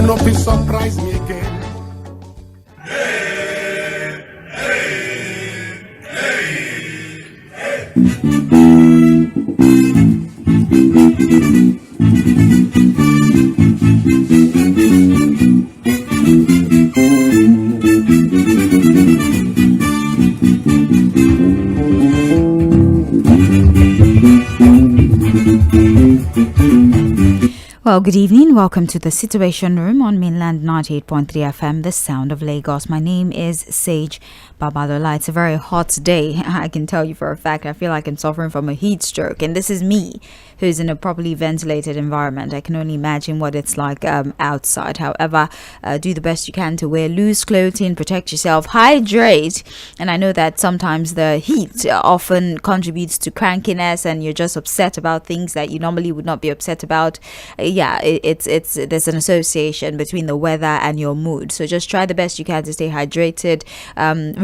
no be surprise me again. Well, good evening. Welcome to the Situation Room on Mainland 98.3 FM, the sound of Lagos. My name is Sage Babalola. It's a very hot day. I can tell you for a fact, I feel like I'm suffering from a heat stroke. And this is me, who's in a properly ventilated environment. I can only imagine what it's like outside. However, do the best you can to wear loose clothing, protect yourself, hydrate. And I know that sometimes the heat often contributes to crankiness and you're just upset about things that you normally would not be upset about. There's an association between the weather and your mood. So just try the best you can to stay hydrated.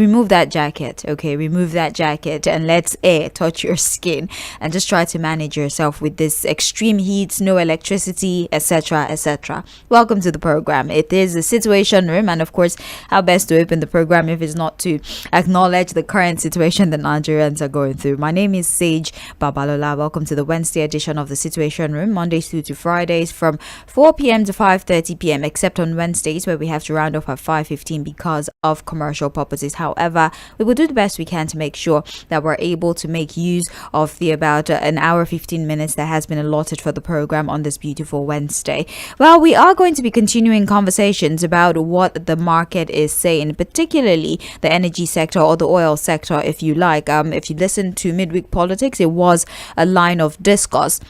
Remove that jacket, okay? Remove that jacket and let air touch your skin. And just try to manage yourself with this extreme heat, no electricity, etc., etc. Welcome to the program. It is the Situation Room, and of course, how best to open the program if it's not to acknowledge the current situation that Nigerians are going through. My name is Sage Babalola. Welcome to the Wednesday edition of the Situation Room, Mondays through to Fridays from 4 p.m. to 5:30 p.m. except on Wednesdays where we have to round off at 5:15 because of commercial purposes. However, we will do the best we can to make sure that we're able to make use of the about an hour 15 minutes that has been allotted for the program on this beautiful Wednesday. Well, we are going to be continuing conversations about what the market is saying, particularly the energy sector or the oil sector, if you like. If you listen to Midweek Politics, it was a line of discourse.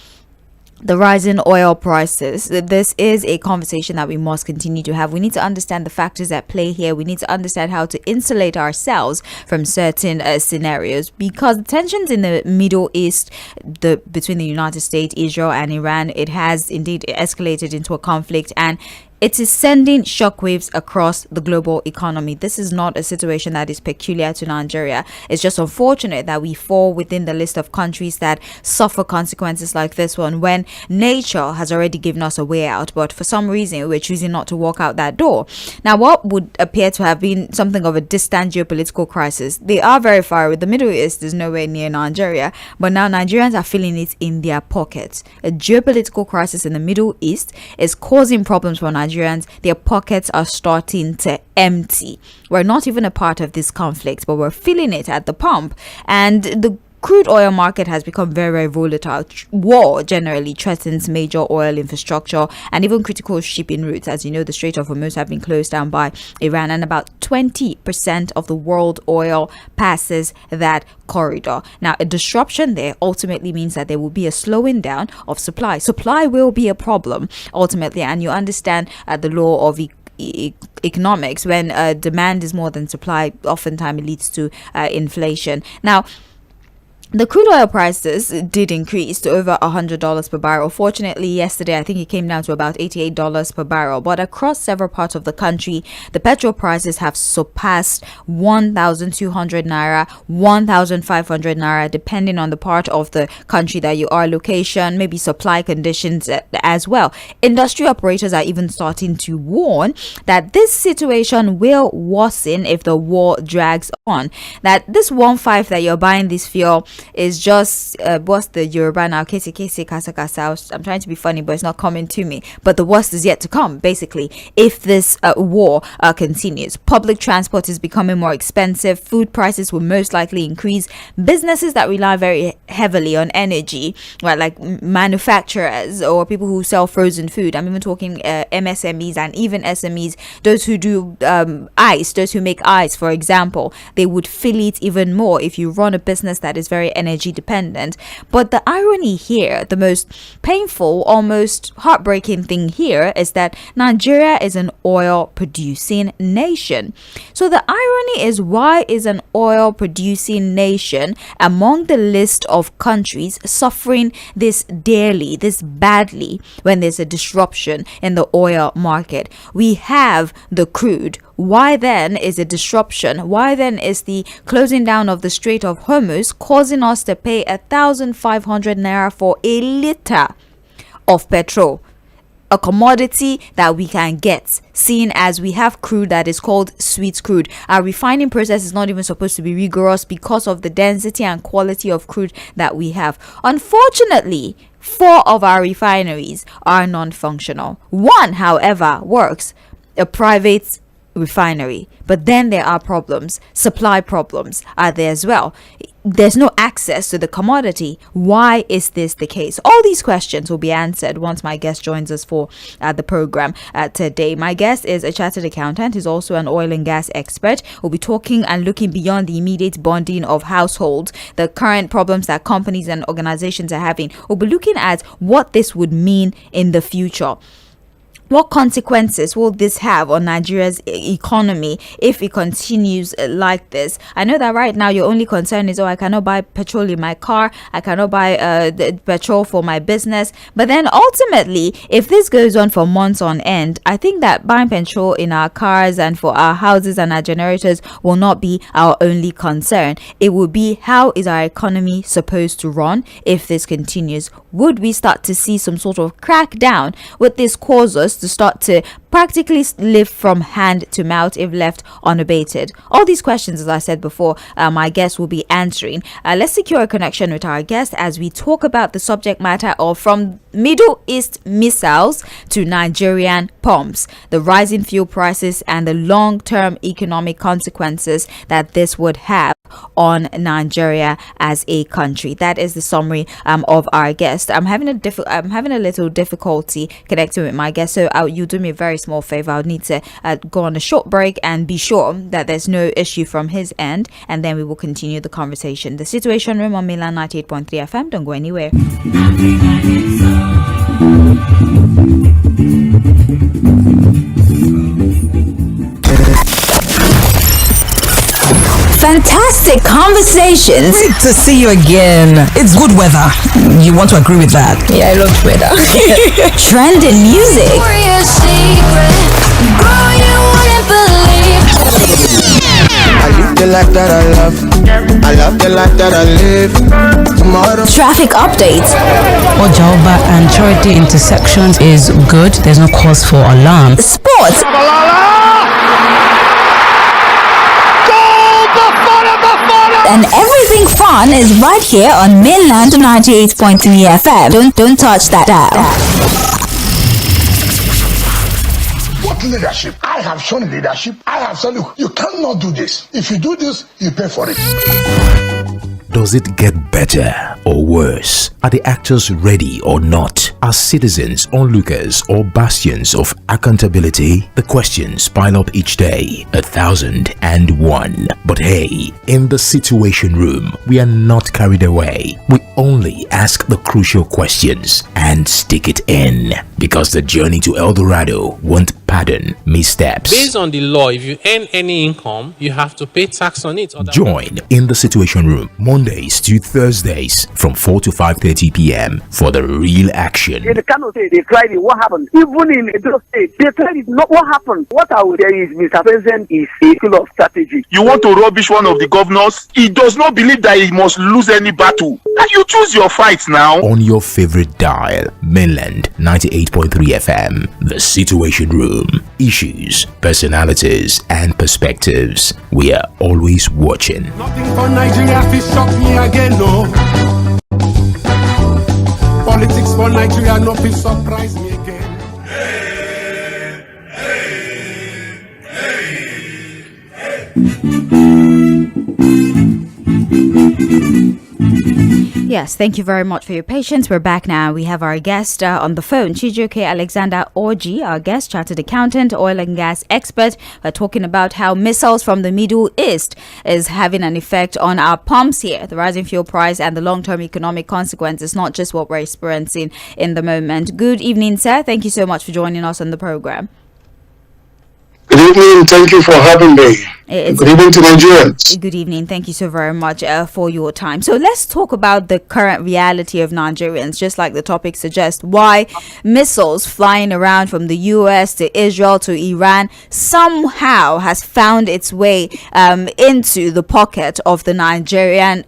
The rising oil prices. This is a conversation that we must continue to have. We need to understand the factors at play here. We need to understand how to insulate ourselves from certain scenarios, because the tensions in the Middle East, between the United States, Israel and Iran, it has indeed escalated into a conflict, and it is sending shockwaves across the global economy. This is not a situation that is peculiar to Nigeria. It's just unfortunate that we fall within the list of countries that suffer consequences like this one, when nature has already given us a way out, but for some reason we're choosing not to walk out that door. Now, what would appear to have been something of a distant geopolitical crisis, they are very far away. The Middle East is nowhere near Nigeria, but now Nigerians are feeling it in their pockets. A geopolitical crisis in the Middle East is causing problems for Nigeria. Their pockets are starting to empty. We're not even a part of this conflict, but we're feeling it at the pump. And the crude oil market has become very, very volatile. War generally threatens major oil infrastructure and even critical shipping routes. As you know, the Strait of Hormuz have been closed down by Iran, and about 20% of the world oil passes that corridor. Now, a disruption there ultimately means that there will be a slowing down of supply. Supply will be a problem ultimately, and you understand the law of economics. When demand is more than supply, oftentimes it leads to inflation. Now, the crude oil prices did increase to over $100 per barrel. Fortunately, yesterday, I think it came down to about $88 per barrel. But across several parts of the country, the petrol prices have surpassed 1,200 naira, 1,500 naira, depending on the part of the country that you are, location, maybe supply conditions as well. Industry operators are even starting to warn that this situation will worsen if the war drags on. That this 1.5 that you're buying this fuel is just what's the Yoruba now? I'm trying to be funny, but it's not coming to me. But the worst is yet to come, basically, if this war continues. Public transport is becoming more expensive. Food prices will most likely increase. Businesses that rely very heavily on energy, right, like manufacturers or people who sell frozen food. I'm even talking MSMEs and even SMEs, those who do ice, those who make ice, for example. They would feel it even more if you run a business that is very energy dependent. But the irony here, the most painful, almost heartbreaking thing here, is that Nigeria is an oil producing nation. So the irony is, why is an oil producing nation among the list of countries suffering this dearly, this badly, when there's a disruption in the oil market? We have the crude. Why then is a disruption? Why then is the closing down of the Strait of Hormuz causing us to pay 1,500 naira for a liter of petrol? a commodity that we can get, seeing as we have crude that is called sweet crude. Our refining process is not even supposed to be rigorous because of the density and quality of crude that we have. Unfortunately, 4 of our refineries are non-functional. One, however, works, a private refinery. But then there are problems. Supply problems are there as well. There's no access to the commodity. Why is this the case? All these questions will be answered once my guest joins us for the program today. My guest is a chartered accountant. He's also an oil and gas expert. We'll be talking and looking beyond the immediate bonding of households, the current problems that companies and organizations are having. We'll be looking at what this would mean in the future. What consequences will this have on Nigeria's economy if it continues like this? I know that right now your only concern is, I cannot buy petrol in my car, I cannot buy the petrol for my business. But then ultimately, if this goes on for months on end, I think that buying petrol in our cars and for our houses and our generators will not be our only concern. It will be, how is our economy supposed to run if this continues? Would we start to see some sort of crackdown? Would this cause us to start to practically live from hand to mouth if left unabated? All these questions, as I said before, my guest will be answering. Let's secure a connection with our guest as we talk about the subject matter of from Middle East missiles to Nigerian pumps, the rising fuel prices and the long-term economic consequences that this would have on Nigeria as a country. That is the summary of our guest. I'm having a little difficulty connecting with my guest, so you do me a very small favor. I'll need to go on a short break and be sure that there's no issue from his end, and then we will continue the conversation. The Situation Room on Mainland 98.3 FM. Don't go anywhere. Fantastic conversations. Great to see you again. It's good weather. You want to agree with that? Yeah, I love weather. Trending music. I live the life that I love. I love the life that I live. Tomorrow. Traffic updates. Ojoba and Charity intersections is good. There's no cause for alarm. Sports. And everything fun is right here on Mainland 98.3 FM. Don't touch that dial. What leadership? I have shown leadership. I have said, look, you cannot do this. If you do this, you pay for it. Does it get better or worse? Are the actors ready or not? Are citizens onlookers or bastions of accountability? The questions pile up each day, 1,001. But hey, in the Situation Room, we are not carried away. We only ask the crucial questions and stick it in. Because the journey to El Dorado won't pardon missteps. Based on the law, if you earn any income, you have to pay tax on it. Join in the Situation Room Mondays to Thursdays from 4 to 5:30 p.m. for the real action. In the Kano State, they tried it. What happened? Even in Edo State, they tried it. Not what happened. What I would say is, Mr. President is full of strategy. You want to rubbish one of the governors? He does not believe that he must lose any battle. And you choose your fights now. On your favorite dial, Mainland 98.3 FM, the Situation Room. Issues, personalities, and perspectives. We are always watching. Nothing for Nigeria, fi shock me again, no. Politics for Nigeria, no fi surprise me again. Yes, thank you very much for your patience. We're back now. We have our guest on the phone, Chijioke Alexander Orji, our guest, chartered accountant, oil and gas expert. We're talking about how missiles from the Middle East is having an effect on our pumps here, the rising fuel price and the long-term economic consequences, not just what we're experiencing in the moment. Good evening, sir. Thank you so much for joining us on the program. Good evening. Thank you for having me. Good evening to Nigerians. Good evening. Thank you so very much for your time. So let's talk about the current reality of Nigerians, just like the topic suggests. Why missiles flying around from the US to Israel to Iran somehow has found its way into the pocket of the Nigerian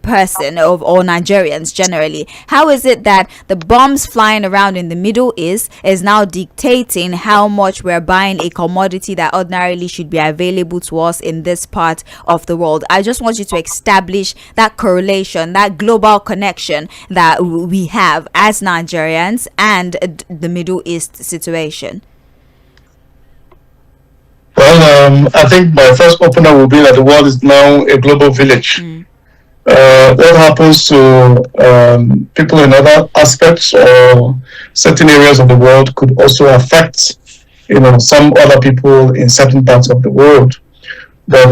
person or Nigerians generally. How is it that the bombs flying around in the Middle East is now dictating how much we're buying a commodity that ordinarily should be available to us in this part of the world? I just want you to establish that correlation, that global connection that we have as Nigerians and the Middle East situation. Well, I think my first opener will be that the world is now a global village. What happens to people in other aspects or certain areas of the world could also affect, some other people in certain parts of the world. But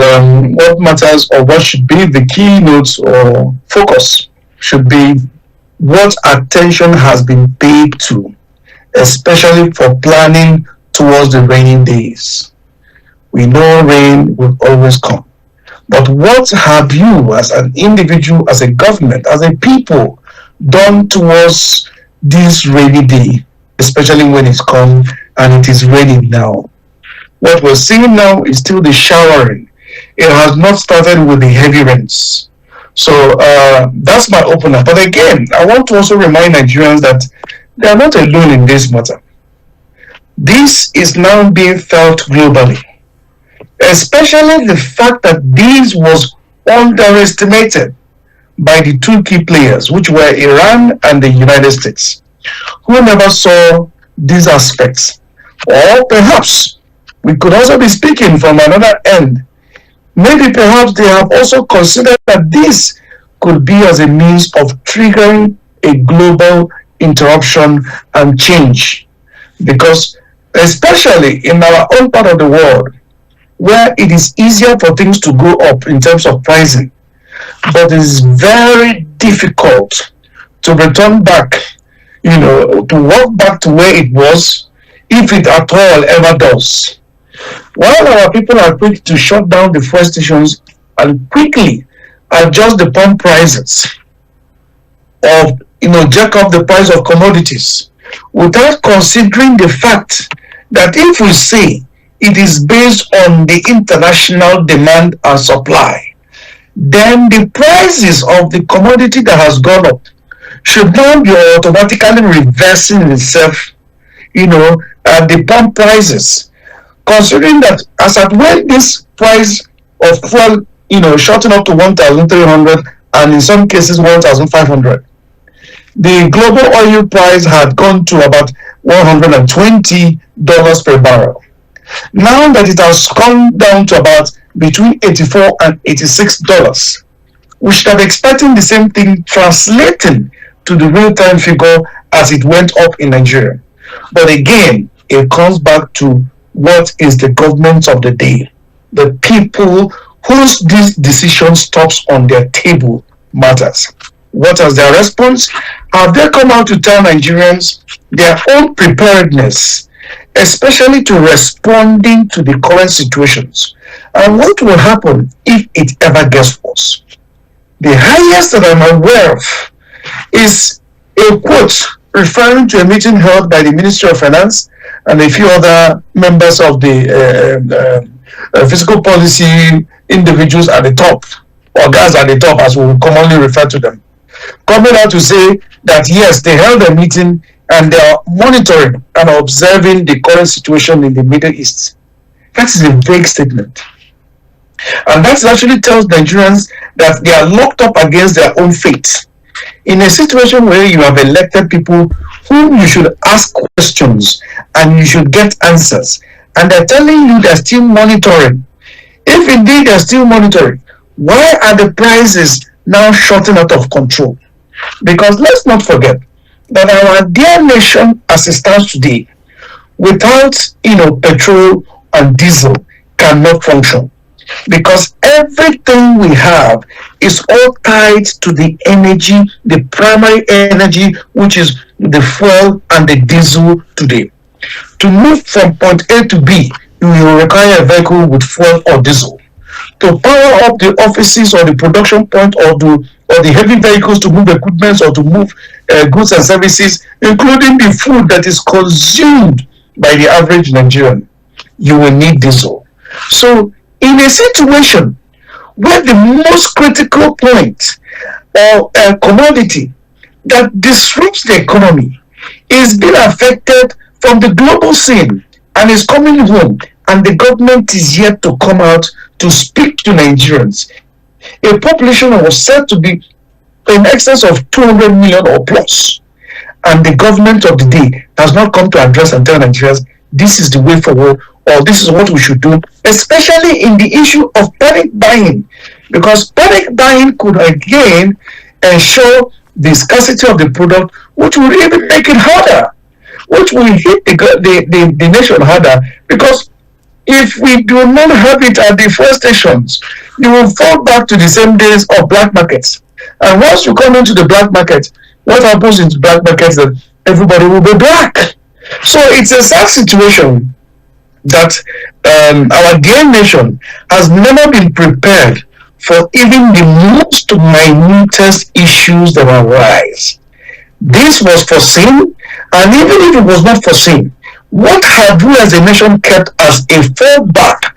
what matters, or what should be the keynotes or focus, should be what attention has been paid to, especially for planning towards the rainy days. We know rain will always come. But what have you as an individual, as a government, as a people, done towards this rainy day, especially when it's come and it is raining now? What we're seeing now is still the showering. It has not started with the heavy rains. So that's my opener. But again, I want to also remind Nigerians that they are not alone in this matter. This is now being felt globally, especially the fact that this was underestimated by the two key players, which were Iran and the United States, who never saw these aspects. Or perhaps we could also be speaking from another end. Maybe perhaps they have also considered that this could be as a means of triggering a global interruption and change. Because especially in our own part of the world, where it is easier for things to go up in terms of pricing, but it is very difficult to return back, to walk back to where it was, if it at all ever does. While our people are quick to shut down the fuel stations and quickly adjust the pump prices of, jack up the price of commodities, without considering the fact that if we say it is based on the international demand and supply, then the prices of the commodity that has gone up should now be automatically reversing itself, at the pump prices. Considering that as at when this price of fuel, shooting up to 1,300 and in some cases 1,500, the global oil price had gone to about $120 per barrel. Now that it has come down to about between $84 and $86, we should have expecting the same thing translating to the real-time figure as it went up in Nigeria. But again, it comes back to what is the government of the day, the people whose this decision stops on their table matters. What is their response? Have they come out to tell Nigerians their own preparedness, especially to responding to the current situations, and what will happen if it ever gets worse? The highest that I'm aware of is a quote referring to a meeting held by the Ministry of Finance and a few other members of the fiscal policy individuals at the top, or guys at the top as we commonly refer to them, coming out to say that yes, they held a meeting and they are monitoring and observing the current situation in the Middle East. That is a vague statement. And that actually tells Nigerians that they are locked up against their own fate. In a situation where you have elected people whom you should ask questions and you should get answers, and they're telling you they're still monitoring. If indeed they're still monitoring, why are the prices now shooting out of control? Because let's not forget that our dear nation as it stands today, without petrol and diesel, cannot function. Because everything we have is all tied to the energy, the primary energy, which is the fuel and the diesel today. To move from point A to B, you will require a vehicle with fuel or diesel. to power up the offices or the production point or the heavy vehicles to move equipment or to move goods and services, including the food that is consumed by the average Nigerian, you will need diesel. So in a situation where the most critical point or commodity that disrupts the economy is being affected from the global scene and is coming home, and the government is yet to come out to speak to Nigerians, a population was said to be in excess of 200 million or plus, and the government of the day has not come to address and tell Nigerians this is the way forward or this is what we should do, especially in the issue of panic buying, because panic buying could again ensure the scarcity of the product, which will even make it harder, which will hit the nation harder, because if we do not have it at the fuel stations, you will fall back to the same days of black markets. And once you come into the black market, what happens in the black market is that everybody will be black. So it's a sad situation that our dear nation has never been prepared for even the most minutest issues that arise. This was foreseen, and even if it was not foreseen, what have we as a nation kept as a fallback?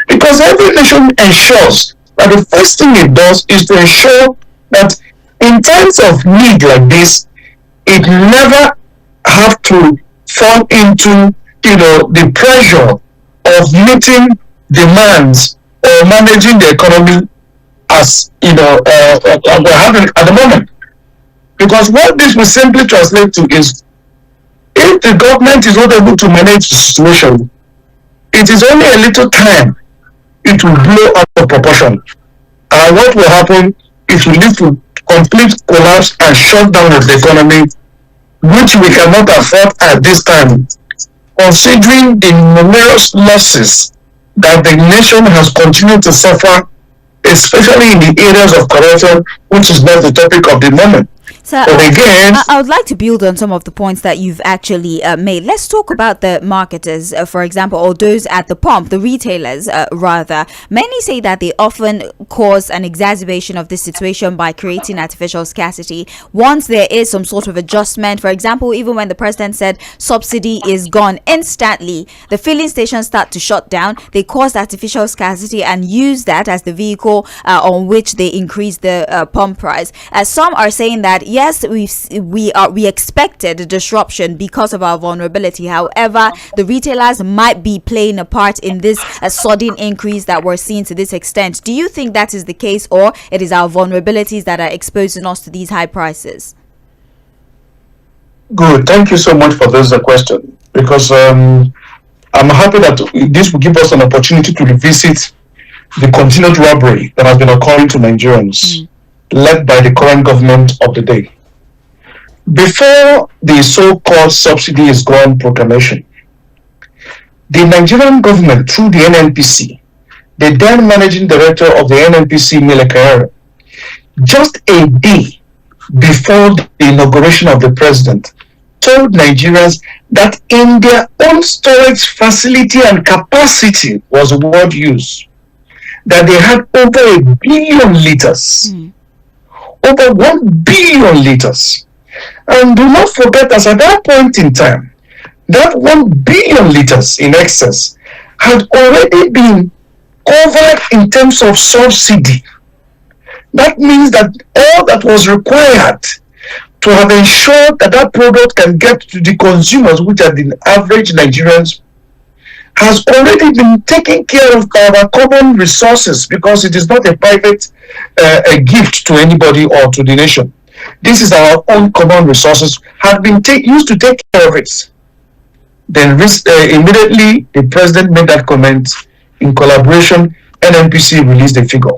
Because every nation ensures that the first thing it does is to ensure that in times of need like this, it never have to fall into the pressure of meeting demands or managing the economy as we're having at the moment. Because what this will simply translate to is, if the government is not able to manage the situation, it is only a little time it will blow out of proportion. And what will happen is we lead to complete collapse and shutdown of the economy, which we cannot afford at this time, considering the numerous losses that the nation has continued to suffer, especially in the areas of corruption, which is not the topic of the moment. So I would like to build on some of the points that you've actually made. Let's talk about the marketers, for example, or those at the pump, the retailers, rather. Many say that they often cause an exacerbation of this situation by creating artificial scarcity. Once there is some sort of adjustment, for example, even when the president said subsidy is gone, instantly the filling stations start to shut down. They cause artificial scarcity and use that as the vehicle on which they increase the pump price. Some are saying that yes, we expected a disruption because of our vulnerability. However, the retailers might be playing a part in this sudden increase that we're seeing to this extent. Do you think that is the case, or it is our vulnerabilities that are exposing us to these high prices? Good. Thank you so much for this question, because I'm happy that this will give us an opportunity to revisit the continued robbery that has been occurring to Nigerians, led by the current government of the day. Before the so-called subsidy is gone proclamation, the Nigerian government, through the NNPC, the then managing director of the NNPC, Lɪධᴇ, just a day before the inauguration of the president, told Nigerians that in their own storage facility and capacity, was the word used, that they had over 1 billion liters. Over 1 billion liters. And do not forget, as at that point in time, that 1 billion liters in excess had already been covered in terms of subsidy. That means that all that was required to have ensured that that product can get to the consumers, which are the average Nigerians, has already been taken care of by our common resources, because it is not a private a gift to anybody or to the nation. This is our own common resources, have been used to take care of it. Then immediately the president made that comment. In collaboration, NNPC released the figure.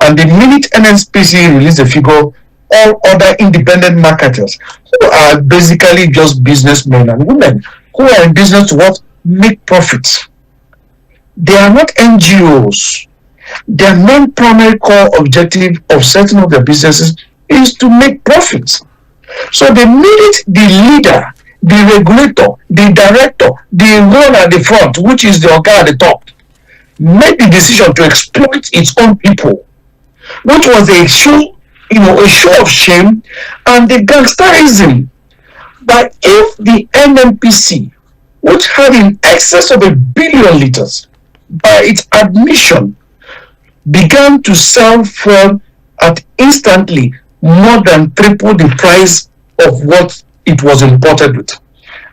And the minute NNPC released the figure, all other independent marketers, who are basically just businessmen and women, who are in business to what? Make profits. They are not NGOs. Their main primary core objective of setting up their businesses is to make profits. So the minute the leader, the regulator, the director, the one at the front, which is the guy at the top, made the decision to exploit its own people, which was a show, a show of shame and the gangsterism. But if the NNPC, which had in excess of 1 billion liters, by its admission, began to sell fuel at instantly more than triple the price of what it was imported with,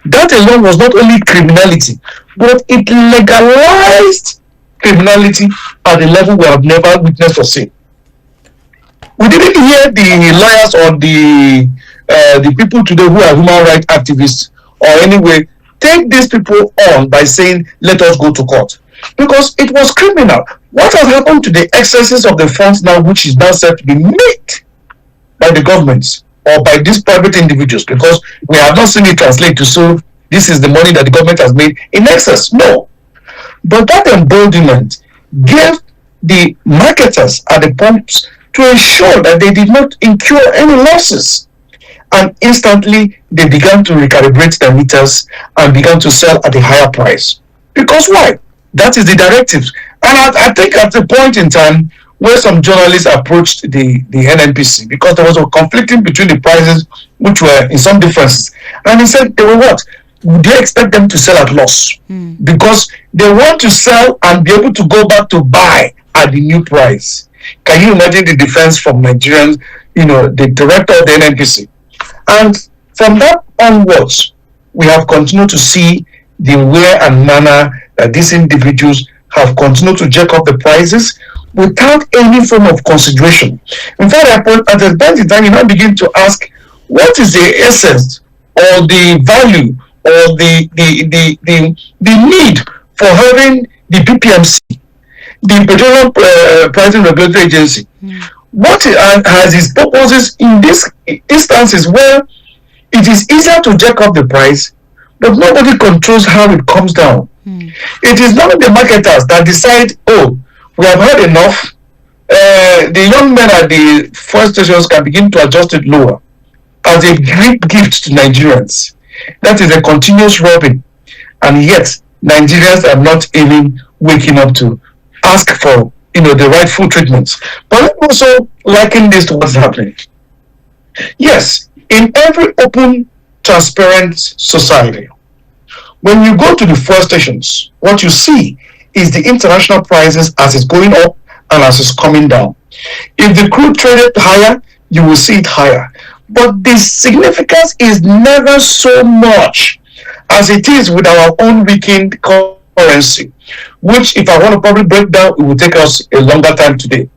that alone was not only criminality, but it legalized criminality at a level we have never witnessed or seen. We didn't hear the lawyers or the people today who are human rights activists or anyway take these people on by saying, let us go to court. Because it was criminal. What has happened to the excesses of the funds now, which is now said to be made by the governments or by these private individuals? Because we have not seen it translate to, so this is the money that the government has made in excess. No. But that emboldenment gave the marketers at the pumps to ensure that they did not incur any losses. And instantly, they began to recalibrate their meters and began to sell at a higher price. Because why? That is the directives. And I think at the point in time where some journalists approached the NNPC, because there was a conflicting between the prices, which were in some differences. And he said, they were what? Would they expect them to sell at loss? Because they want to sell and be able to go back to buy at the new price. Can you imagine the defense from Nigerians, the director of the NNPC? And from that onwards, we have continued to see the way and manner that these individuals have continued to jack up the prices without any form of consideration. In fact, at the point in time, you now begin to ask, what is the essence or the value or the need for having the PPMC, the Petroleum Pricing Regulatory Agency? What has its purposes in these instances where it is easier to jack up the price, but nobody controls how it comes down? It is not the marketers that decide, oh, we have had enough. The young men at the fuel stations can begin to adjust it lower as a great gift to Nigerians. That is a continuous robbing. And yet, Nigerians are not even waking up to ask for the rightful treatments. But I'm also liken this to what's happening. Yes, in every open, transparent society, when you go to the fuel stations, what you see is the international prices as it's going up and as it's coming down. If the crude traded higher, you will see it higher. But the significance is never so much as it is with our own weakened currency, which, if I want to probably break down, it will take us a longer time today.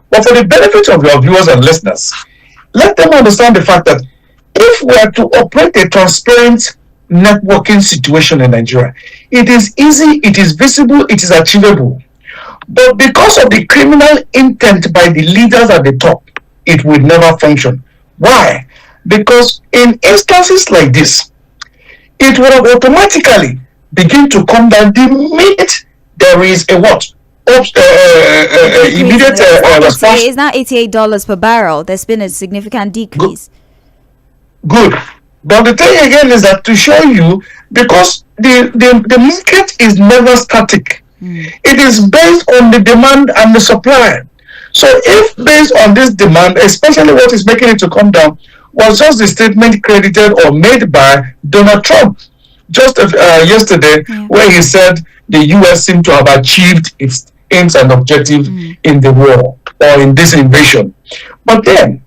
But for the benefit of your viewers and listeners, let them understand the fact that if we are to operate a transparent networking situation in Nigeria, it is easy, it is visible, it is achievable. But because of the criminal intent by the leaders at the top, it will never function. Why? Because in instances like this, it will automatically begin to come down the minute there is a what? Immediate response. It's now $88 per barrel. There's been a significant decrease. Good. But the thing again is that to show you, because the market is never static. It is based on the demand and the supply. So if based on this demand, especially what is making it to come down, was just the statement credited or made by Donald Trump just yesterday, where he said the US seemed to have achieved its aims and objectives in the war or in this invasion. But then,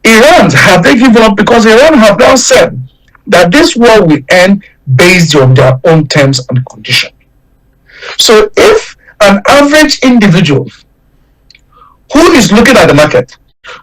Iran, have they given up? Because Iran have now said that this war will end based on their own terms and conditions. So if an average individual who is looking at the market,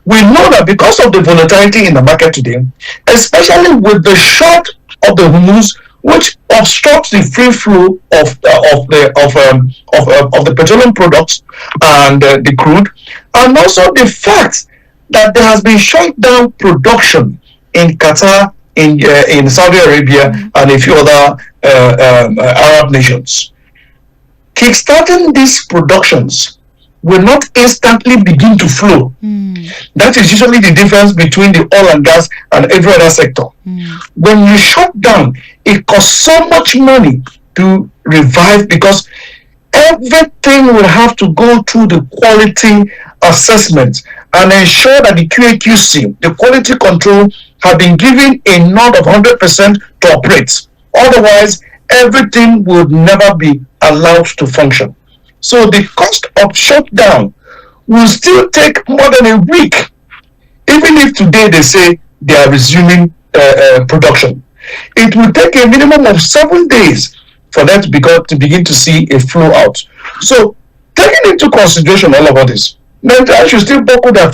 we know that because of the volatility in the market today, especially with the short of the Hormuz, which obstructs the free flow of the petroleum products and the crude, and also the fact that there has been shut down production in Qatar, in Saudi Arabia, and a few other Arab nations. Kickstarting these productions will not instantly begin to flow. That is usually the difference between the oil and gas and every other sector. When you shut down, it costs so much money to revive, because everything will have to go through the quality assessment and ensure that the QAQC, the quality control, have been given a nod of 100% to operate. Otherwise, everything would never be allowed to function. So the cost of shutdown will still take more than a week, even if today they say they are resuming production. It will take a minimum of 7 days for them to begin to see a flow out. So, taking into consideration all of this, Nigeria should still buckle their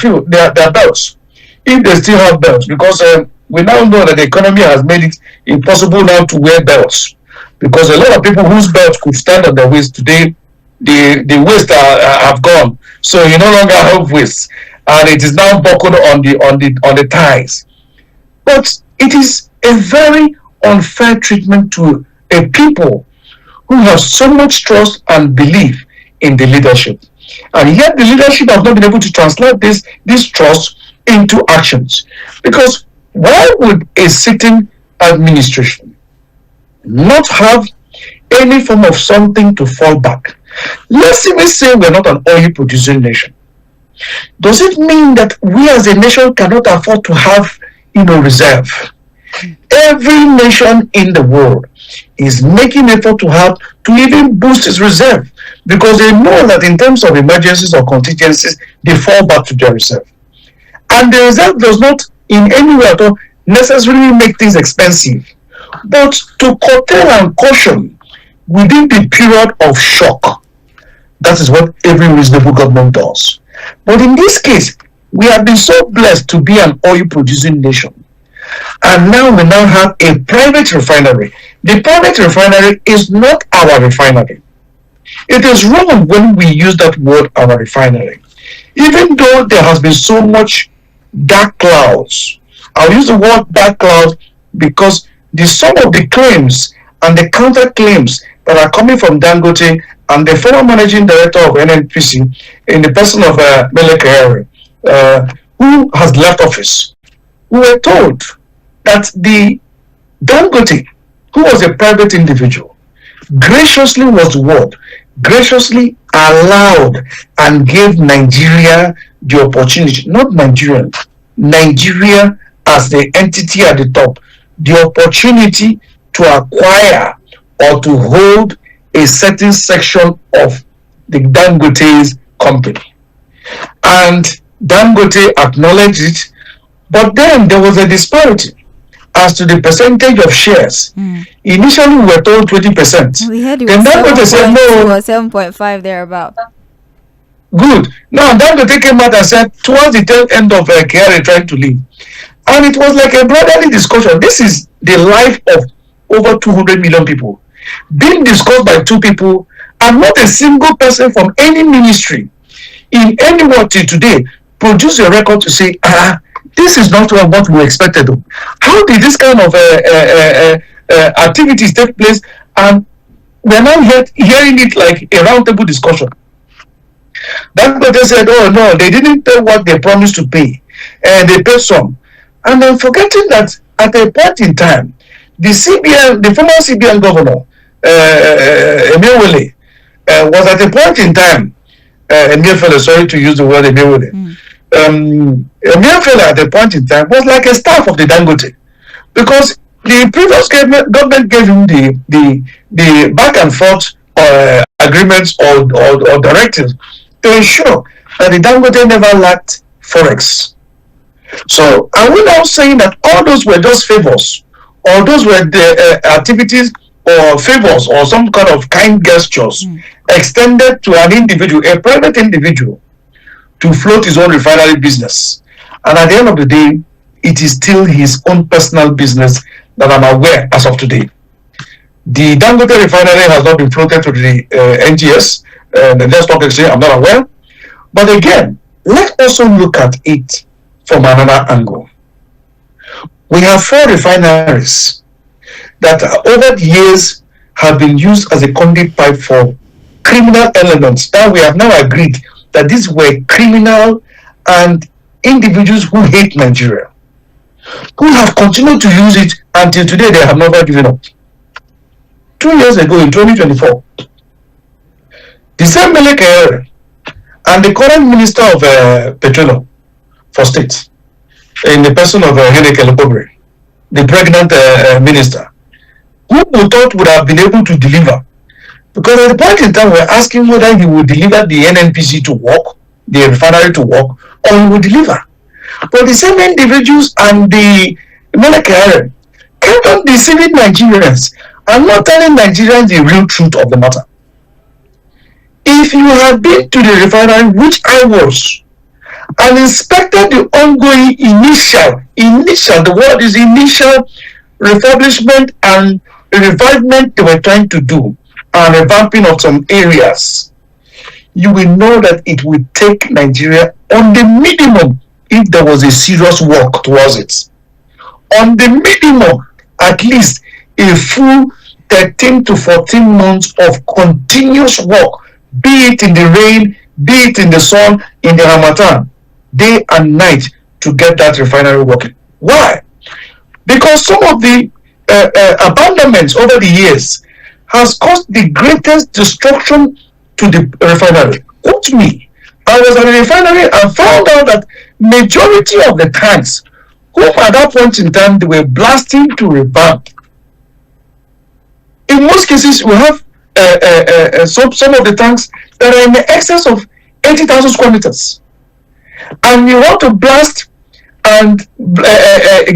belts, if they still have belts, because we now know that the economy has made it impossible now to wear belts, because a lot of people whose belts could stand on their waist today, the waist have gone, so you no longer have waists, and it is now buckled on the thighs. But it is a very unfair treatment to a people who have so much trust and belief in the leadership, and yet the leadership has not been able to translate this trust into actions. Because why would a sitting administration not have any form of something to fall back? Let's even say we're not an oil producing nation. Does it mean that we as a nation cannot afford to have reserve? Every nation in the world is making effort to even boost its reserve, because they know that in terms of emergencies or contingencies, they fall back to their reserve. And the reserve does not in any way at all necessarily make things expensive, but to curtail and caution within the period of shock. That is what every reasonable government does. But in this case, we have been so blessed to be an oil producing nation. And now we have a private refinery. The private refinery is not our refinery. It is wrong when we use that word, our refinery. Even though there has been so much dark clouds, I'll use the word dark clouds because some of the claims and the counter claims that are coming from Dangote and the former managing director of NNPC in the person of Mele Kyari, who has left office. We were told that the Dangote, who was a private individual, graciously allowed and gave Nigeria the opportunity, not Nigeria as the entity at the top, the opportunity to acquire or to hold a certain section of the Dangote's company. And Dangote acknowledged it, but then there was a disparity as to the percentage of shares. Initially, we were told 20%. We heard it then was Dangote said no. 7.5 thereabout. Good. Now Dangote came out and said towards the tail end of Kyari trying to leave, and it was like a brotherly discussion. This is the life of over 200 million people being discussed by two people, and not a single person from any ministry in any world till today produce a record to say, this is not what we expected. How did this kind of activities take place? And we're now hearing it like a roundtable discussion. Dangote said, oh no, they didn't pay what they promised to pay, and they paid some. And then forgetting that at a point in time, the former CBN governor, Emefiele, was at a point in time, Emefiele, sorry to use the word Emefiele, Emefiele at a point in time was like a staff of the Dangote, because the previous government gave him the back and forth agreements or directives to ensure that the Dangote never lacked forex. So are we now saying that all those were just favors, or those were the activities or favors or some kind of kind gestures extended to an individual, a private individual, to float his own refinery business? And at the end of the day, it is still his own personal business that I'm aware as of today. The Dangote refinery has not been floated to the NGS, the stock exchange, I'm not aware. But again, let's also look at it from another angle. We have 4 refineries that over the years have been used as a conduit pipe for criminal elements. Now we have now agreed that these were criminal and individuals who hate Nigeria, who have continued to use it until today. They have never given up. 2 years ago, in 2024, The same Melekehere and the current Minister of Petroleum for State, in the person of Henrik Elkobre, the pregnant minister, who we thought would have been able to deliver. Because at the point in time, we're asking whether he would deliver the NNPC to work, the refinery to work, or he would deliver. But the same individuals and the Melekehere kept on deceiving Nigerians and not telling Nigerians the real truth of the matter. If you have been to the refinery, which I was, and inspected the ongoing the word is initial refurbishment and revivement they were trying to do, and revamping of some areas, you will know that it will take Nigeria on the minimum, if there was a serious work towards it, on the minimum, at least a full 13 to 14 months of continuous work, be it in the rain, be it in the sun, in the Harmattan, day and night, to get that refinery working. Why? Because some of the abandonments over the years has caused the greatest destruction to the refinery. Quote me, I was at the refinery and found out that majority of the tanks, whom at that point in time they were blasting to revamp, in most cases we have some of the tanks that are in the excess of 80,000 square meters, and you want to blast and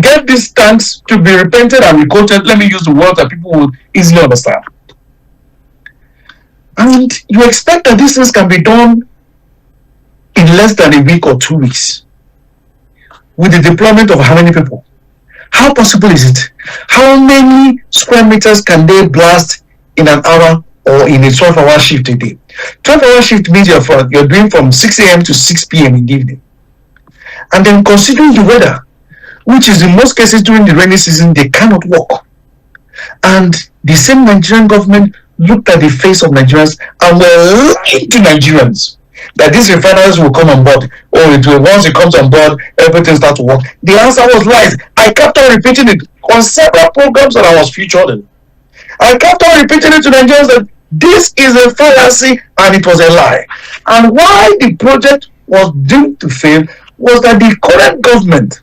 get these tanks to be repainted and recoated. Let me use the words that people will easily understand. And you expect that these things can be done in less than a week or 2 weeks with the deployment of how many people? How possible is it? How many square meters can they blast in an hour or in a 12-hour shift a day? 12-hour shift means you're doing from 6 a.m. to 6 p.m. in the evening. And then considering the weather, which is in most cases during the rainy season, they cannot walk. And the same Nigerian government looked at the face of Nigerians and were lying to Nigerians that these refineries will come on board. Once it comes on board, everything starts to work. The answer was lies. I kept on repeating it on several programs that I was featured in. I kept on repeating it to Nigerians that this is a fallacy and it was a lie. And why the project was doomed to fail was that the current government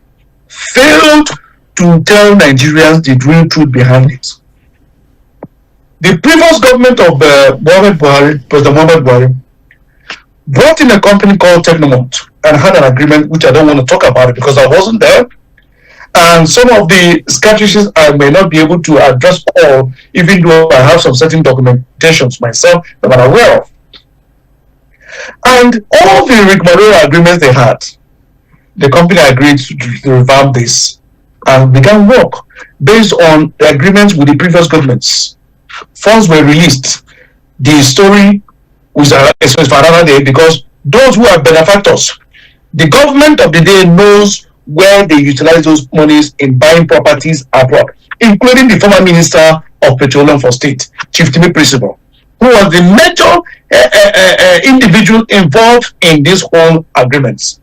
failed to tell Nigerians the real truth behind it. The previous government of President Muhammad Buhari, brought in a company called Technomont and had an agreement, which I don't want to talk about it because I wasn't there. And some of the skirmishes I may not be able to address all, even though I have some certain documentations myself that I'm aware of. And all the rigmarole agreements they had, the company agreed to revamp this and began work based on the agreements with the previous governments. Funds were released. The story was for another day, because those who are benefactors, the government of the day knows where they utilize those monies in buying properties abroad, including the former Minister of Petroleum for State, Chief Tᴏɪᴜ, who was the major individual involved in these whole agreements.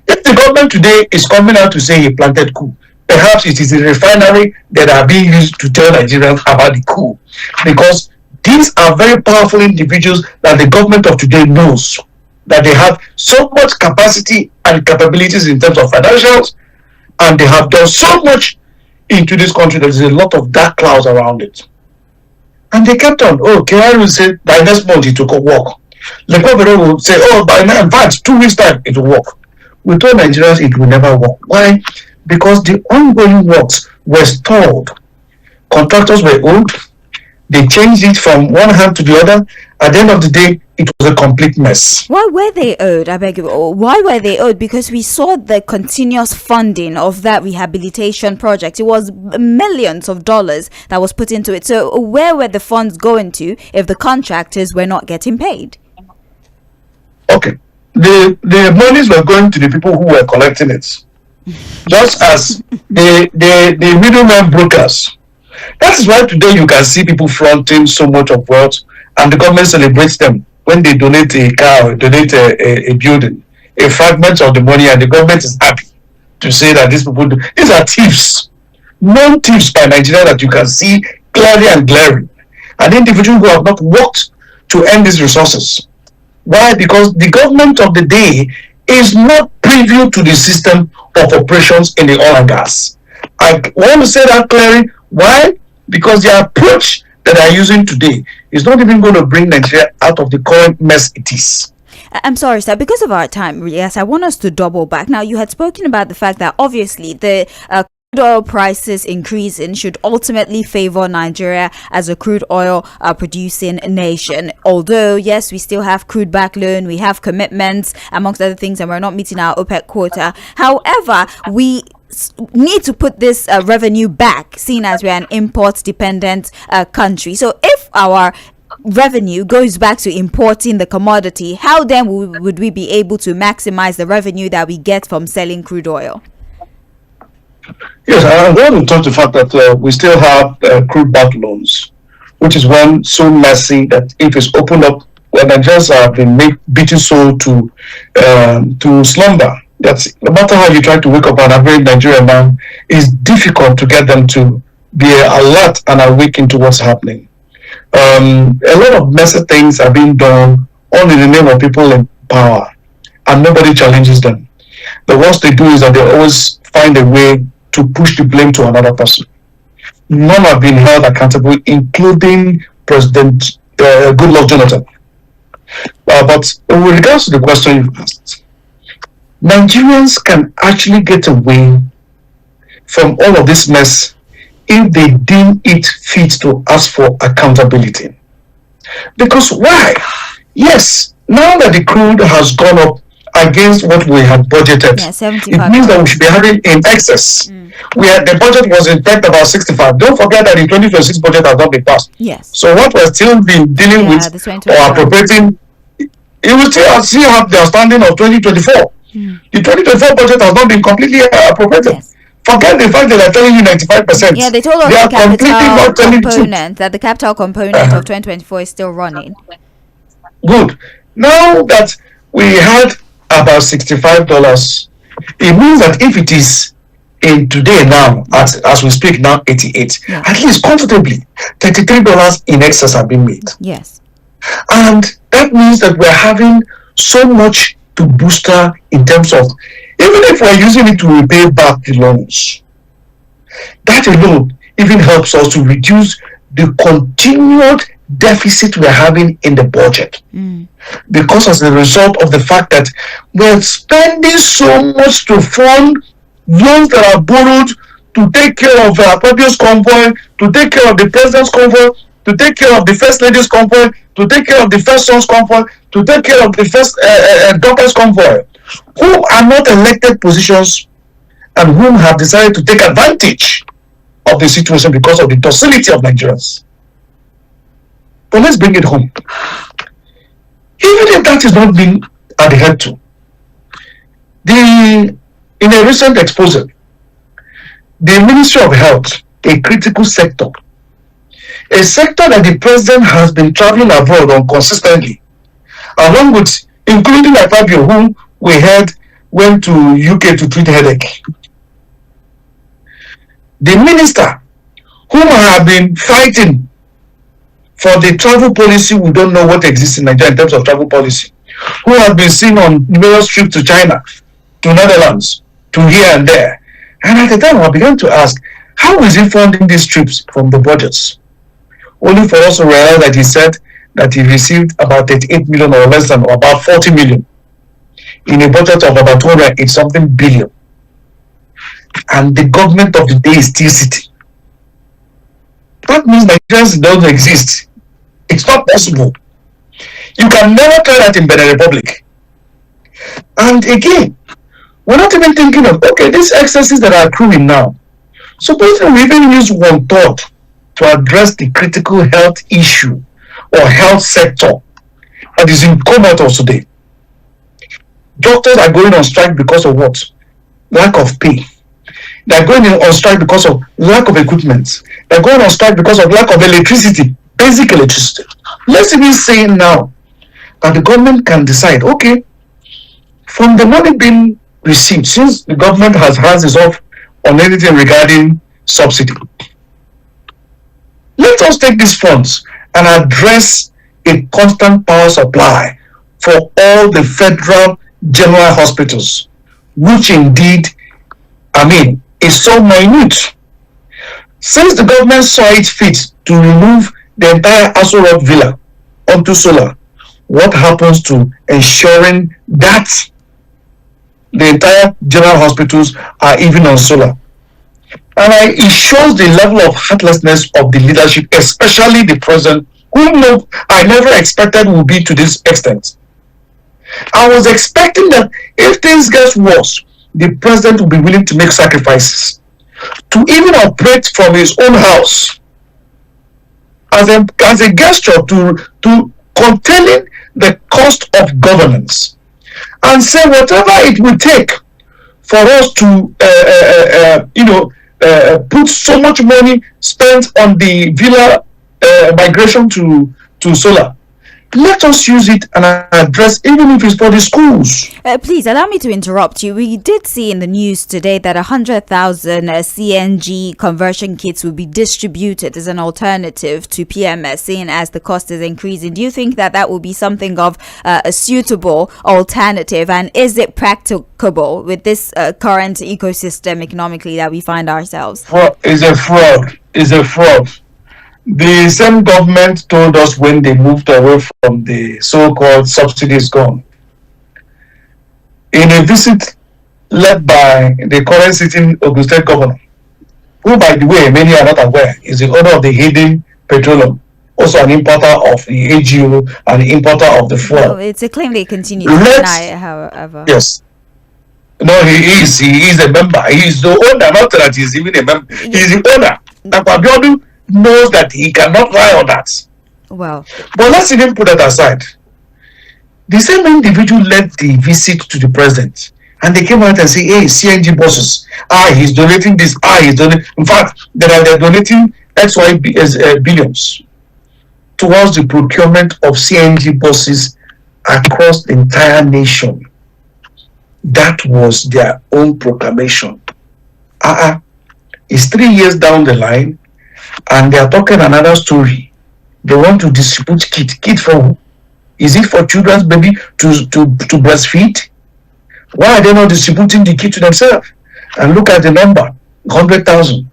If the government today is coming out to say he planted coup, perhaps it is the refinery that are being used to tell Nigerians about the coup, because these are very powerful individuals that the government of today knows that they have so much capacity and capabilities in terms of financials, and they have done so much into this country that there's a lot of dark clouds around it. And they kept on, Kehari will say, by next month it will work. Lɪਧᴇ will say, by now, in fact, 2 weeks time it will work. We told Nigerians it will never work. Why? Because the ongoing works were stalled. Contractors were owed. They changed it from one hand to the other. At the end of the day, it was a complete mess. Why were they owed? I beg you. Why were they owed? Because we saw the continuous funding of that rehabilitation project. It was millions of dollars that was put into it. So where were the funds going to if the contractors were not getting paid? Okay. The monies were going to the people who were collecting it. Just as the middlemen brokers. That is why today you can see people flaunting so much of wealth, and the government celebrates them when they donate a car or donate a building, a fragment of the money, and the government is happy to say that these people do. These are thieves, known thieves by Nigeria that you can see clearly and glaring. An individual who have not worked to earn these resources. Why? Because the government of the day is not privy to the system of operations in the oil and gas. I want to say that clearly. Why? Because the approach that they are using today is not even going to bring Nigeria out of the current mess it is. I'm sorry, sir. Because of our time, yes, I want us to double back. Now, you had spoken about the fact that obviously the crude oil prices increasing should ultimately favor Nigeria as a crude oil producing nation. Although, yes, we still have crude back loan, we have commitments, amongst other things, and we're not meeting our OPEC quota. However, we need to put this revenue back, seeing as we're an import dependent country. So if our revenue goes back to importing the commodity, how then would we be able to maximize the revenue that we get from selling crude oil? Yes, I'm going to touch the fact that we still have crude back loans, which is one so messy that if it's opened up, well, Nigerians have been beaten so to slumber. That no matter how you try to wake up an average Nigerian man, it's difficult to get them to be alert and awakened to what's happening. A lot of messy things are being done all in the name of people in power, and nobody challenges them. The worst they do is that they always find a way to push the blame to another person. None have been held accountable, including President Goodluck Jonathan. But with regards to the question you asked, Nigerians can actually get away from all of this mess if they deem it fit to ask for accountability. Because why? Yes, now that the crude has gone up against what we had budgeted, it means that we should be having in excess. The budget was in fact about 65. Don't forget that the 2026 budget has not been passed. Yes. So what we're still been dealing with or appropriating, it will still have the outstanding of 2024. The 2024 budget has not been completely appropriated. Yes. Forget the fact that they're telling you 95%. Yeah, they told us the capital component of 2024 is still running. Good. Now that we had about $65, it means that if it is in today now, as we speak now, 88, at least comfortably, $33 in excess have been made. Yes. And that means that we're having so much to booster in terms of, even if we're using it to repay back the loans, that alone even helps us to reduce the continued deficit we're having in the budget. Because as a result of the fact that we're spending so much to fund loans that are borrowed to take care of our previous convoy, to take care of the president's convoy, to take care of the first lady's convoy, to take care of the first son's convoy, to take care of the first daughter's convoy, who are not elected positions and whom have decided to take advantage of the situation because of the docility of Nigerians. But let's bring it home. Even if that is not being adhered to, in a recent exposure, the Ministry of Health, a critical sector, a sector that the president has been traveling abroad on consistently, along with, including Fabio, whom we heard went to UK to treat headache. The minister, whom I have been fighting for the travel policy, we don't know what exists in Nigeria in terms of travel policy, who have been seen on numerous trips to China, to Netherlands, to here and there. And at the time, I began to ask, how is he funding these trips from the budgets? Only for us to realize that he said that he received about 38 million or less than, or about 40 million in a budget of about 208 something billion. And the government of the day is still sitting. That means Nigerians don't exist. It's not possible. You can never try that in Benin Republic. And again, we're not even thinking of, okay, these excesses that are accruing now, suppose we even use 1/3 to address the critical health issue or health sector that is in comatose today. Doctors are going on strike because of what? Lack of pay. They're going on strike because of lack of equipment. They're going on strike because of lack of electricity, basic electricity. Let's even say now that the government can decide, okay, from the money being received, since the government has hands is off on anything regarding subsidy, let us take these funds and address a constant power supply for all the federal general hospitals, which indeed, is so minute. Since the government saw it fit to remove the entire Aso Rock Villa onto solar, what happens to ensuring that the entire general hospitals are even on solar? And it shows the level of heartlessness of the leadership, especially the president, whom I never expected would be to this extent. I was expecting that if things get worse, the president will be willing to make sacrifices to even operate from his own house as a gesture to containing the cost of governance, and say whatever it will take for us to put so much money spent on the villa migration to solar, let us use it and address, even if it's for the schools. Please allow me to interrupt you. We did see in the news today that 100,000 CNG conversion kits will be distributed as an alternative to PMS, seeing as the cost is increasing. Do you think that will be something of a suitable alternative, and is it practicable with this current ecosystem economically that we find ourselves? It's a fraud. It's a fraud. The same government told us when they moved away from the so-called subsidies gone. In a visit led by the current sitting Ogun State governor, who, by the way, many are not aware, is the owner of the Hidden Petroleum, also an importer of the AGO and the importer of the fuel. Well, it's a claim they continue to deny, however. Yes. No, he is a member. He is the owner, not that he's even a member. He is the owner. Abiodun knows that he cannot lie on that. Well, but let's even put that aside. The same individual led the visit to the president, and they came out and say, "Hey, CNG buses, he's donating this, he's donating." In fact, they're donating XY billions towards the procurement of CNG buses across the entire nation. That was their own proclamation. It's 3 years down the line, and they are talking another story. They want to distribute kit for who? Is it for children's baby to breastfeed? Why are they not distributing the kit to themselves? And look at the number, 100,000.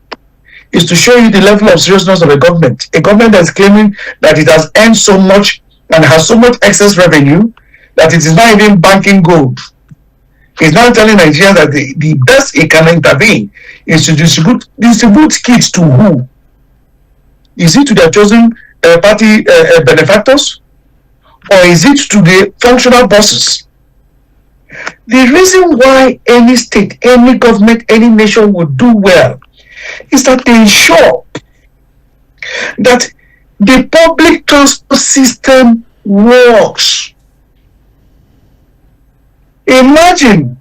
Is to show you the level of seriousness of a government. A government that's claiming that it has earned so much and has so much excess revenue that it is not even banking gold. It's now telling Nigerians that the best it can intervene is to distribute kits to who? Is it to their chosen party benefactors? Or is it to the functional bosses? The reason why any state, any government, any nation would do well is that they ensure that the public transport system works. Imagine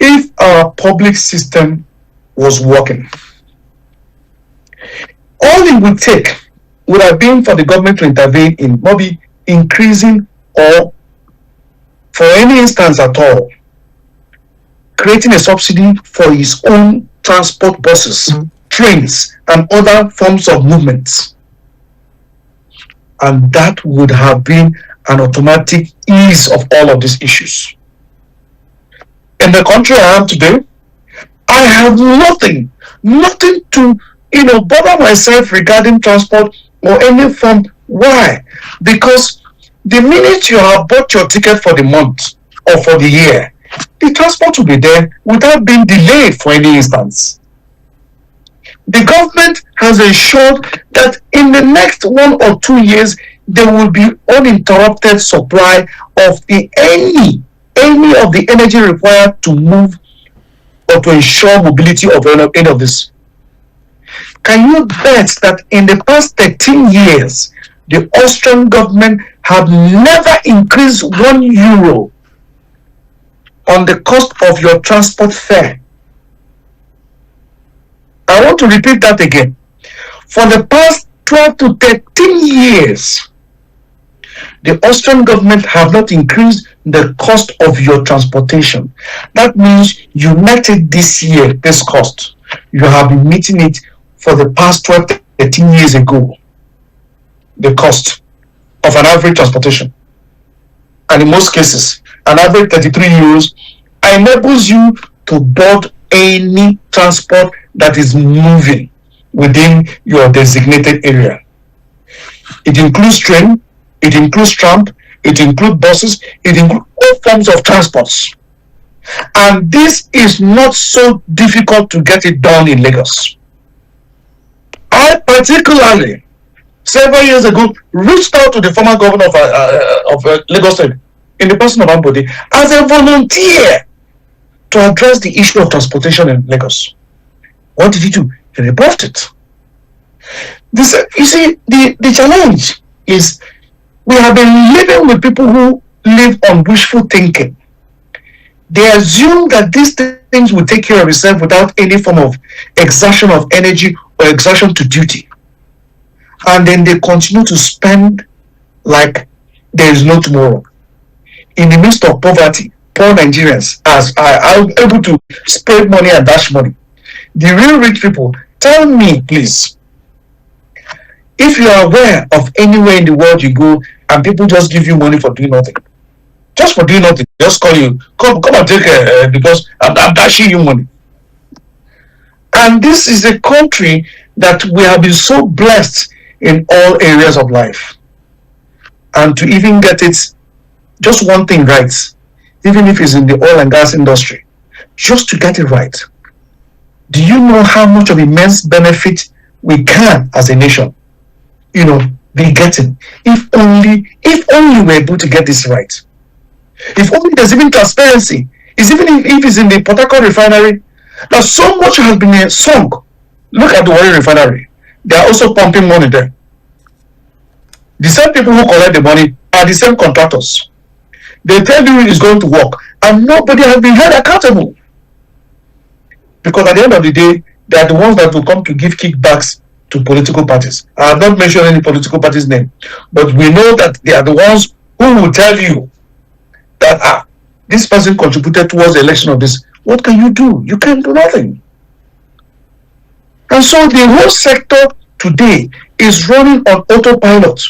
if our public system was working. All it would take would have been for the government to intervene in maybe increasing, or for any instance at all, creating a subsidy for its own transport buses, trains, and other forms of movements. And that would have been an automatic ease of all of these issues. In the country I am today, I have nothing to bother myself regarding transport or any form. Why? Because the minute you have bought your ticket for the month or for the year, the transport will be there without being delayed for any instance. The government has ensured that in the next 1 or 2 years, there will be uninterrupted supply of any of the energy required to move or to ensure mobility of any of this. Can you bet that in the past 13 years, the Austrian government have never increased €1 on the cost of your transport fare? I want to repeat that again. For the past 12 to 13 years, the Austrian government have not increased the cost of your transportation. That means you met it this year, this cost. You have been meeting it for the past 12 to 13 years ago. the cost of an average transportation. And in most cases, an average 33 euros enables you to board any transport that is moving within your designated area. It includes train, it includes tram, it includes buses, it includes all forms of transports. And this is not so difficult to get it done in Lagos. I particularly, several years ago, reached out to the former governor of Lagos State, in the person of Ambode, as a volunteer to address the issue of transportation in Lagos. What did he do? He rebuffed it. This, you see, the challenge is we have been living with people who live on wishful thinking. They assume that these things will take care of itself without any form of exertion of energy or exertion to duty. And then they continue to spend like there is no tomorrow. In the midst of poverty, poor Nigerians are able to spread money and dash money. The real rich people, tell me please, if you are aware of anywhere in the world you go and people just give you money for doing nothing, just for doing nothing, just call you, come and take because I'm dashing you money. And this is a country that we have been so blessed in all areas of life. And to even get it, just one thing right, even if it's in the oil and gas industry, just to get it right. Do you know how much of immense benefit we can as a nation, be getting if only we're able to get this right? If only there's even transparency, even if it's in the Port Harcourt refinery, that so much has been sunk. Look at the Warri refinery. They are also pumping money there. The same people who collect the money are the same contractors. They tell you it's going to work, and nobody has been held accountable. Because at the end of the day, they are the ones that will come to give kickbacks to political parties. I have not mentioned any political party's name, but we know that they are the ones who will tell you that this person contributed towards the election of this. What can you do? You can't do nothing. And so the whole sector today is running on autopilot.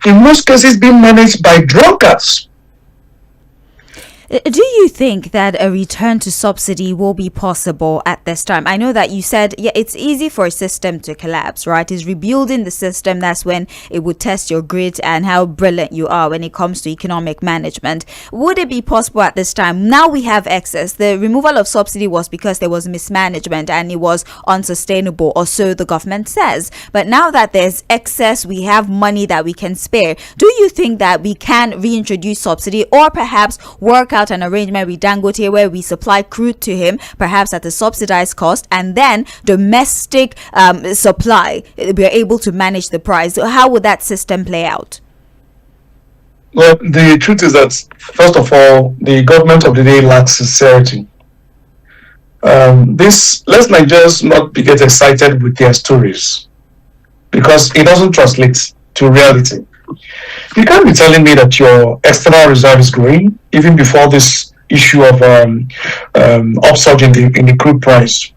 In most cases being managed by drunkards. Do you think that a return to subsidy will be possible at this time? I know that you said, it's easy for a system to collapse, right? It's rebuilding the system. That's when it would test your grit and how brilliant you are when it comes to economic management. Would it be possible at this time? Now we have excess. The removal of subsidy was because there was mismanagement and it was unsustainable, or so the government says. But now that there's excess, we have money that we can spare. Do you think that we can reintroduce subsidy, or perhaps work out an arrangement with Dangote where we supply crude to him, perhaps at a subsidized cost, and then domestic supply, we are able to manage the price? So how would that system play out? Well, the truth is that, first of all, the government of the day lacks sincerity. Let's not just not get excited with their stories, because it doesn't translate to reality. You can't be telling me that your external reserve is growing even before this issue of upsurge in the crude price,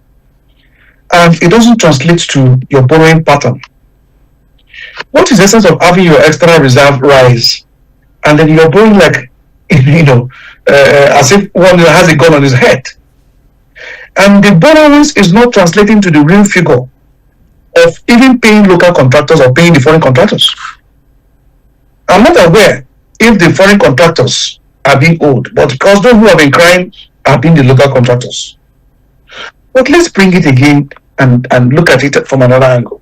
and it doesn't translate to your borrowing pattern. What is the essence of having your external reserve rise and then you're borrowing like as if one has a gun on his head, and the borrowings is not translating to the real figure of even paying local contractors or paying the foreign contractors? I'm not aware if the foreign contractors are being owed, but because those who have been crying have been the local contractors. But let's bring it again and look at it from another angle.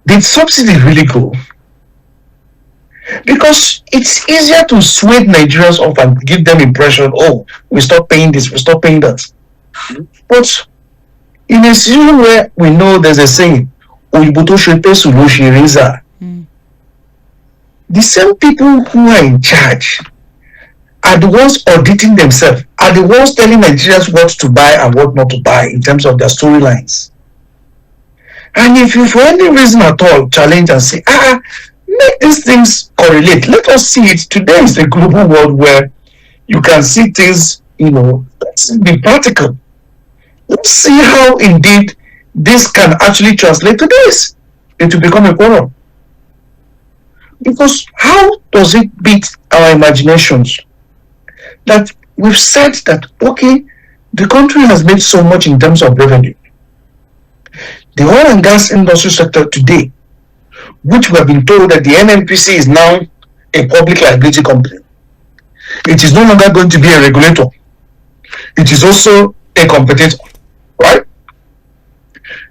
Did subsidy really go? Because it's easier to sway Nigerians off and give them impression, we stop paying this, we stop paying that. But in a situation where we know there's a saying, the same people who are in charge are the ones auditing themselves, are the ones telling Nigerians what to buy and what not to buy in terms of their storylines. And if you, for any reason at all, challenge and say, make these things correlate, let us see it. Today is a global world where you can see things, let's be practical. Let's see how indeed this can actually translate to this. it will become a quarrel. Because how does it beat our imaginations that we've said that, okay, the country has made so much in terms of revenue. The oil and gas industry sector today, which we have been told that the NNPC is now a public liability company, it is no longer going to be a regulator. It is also a competitor, right?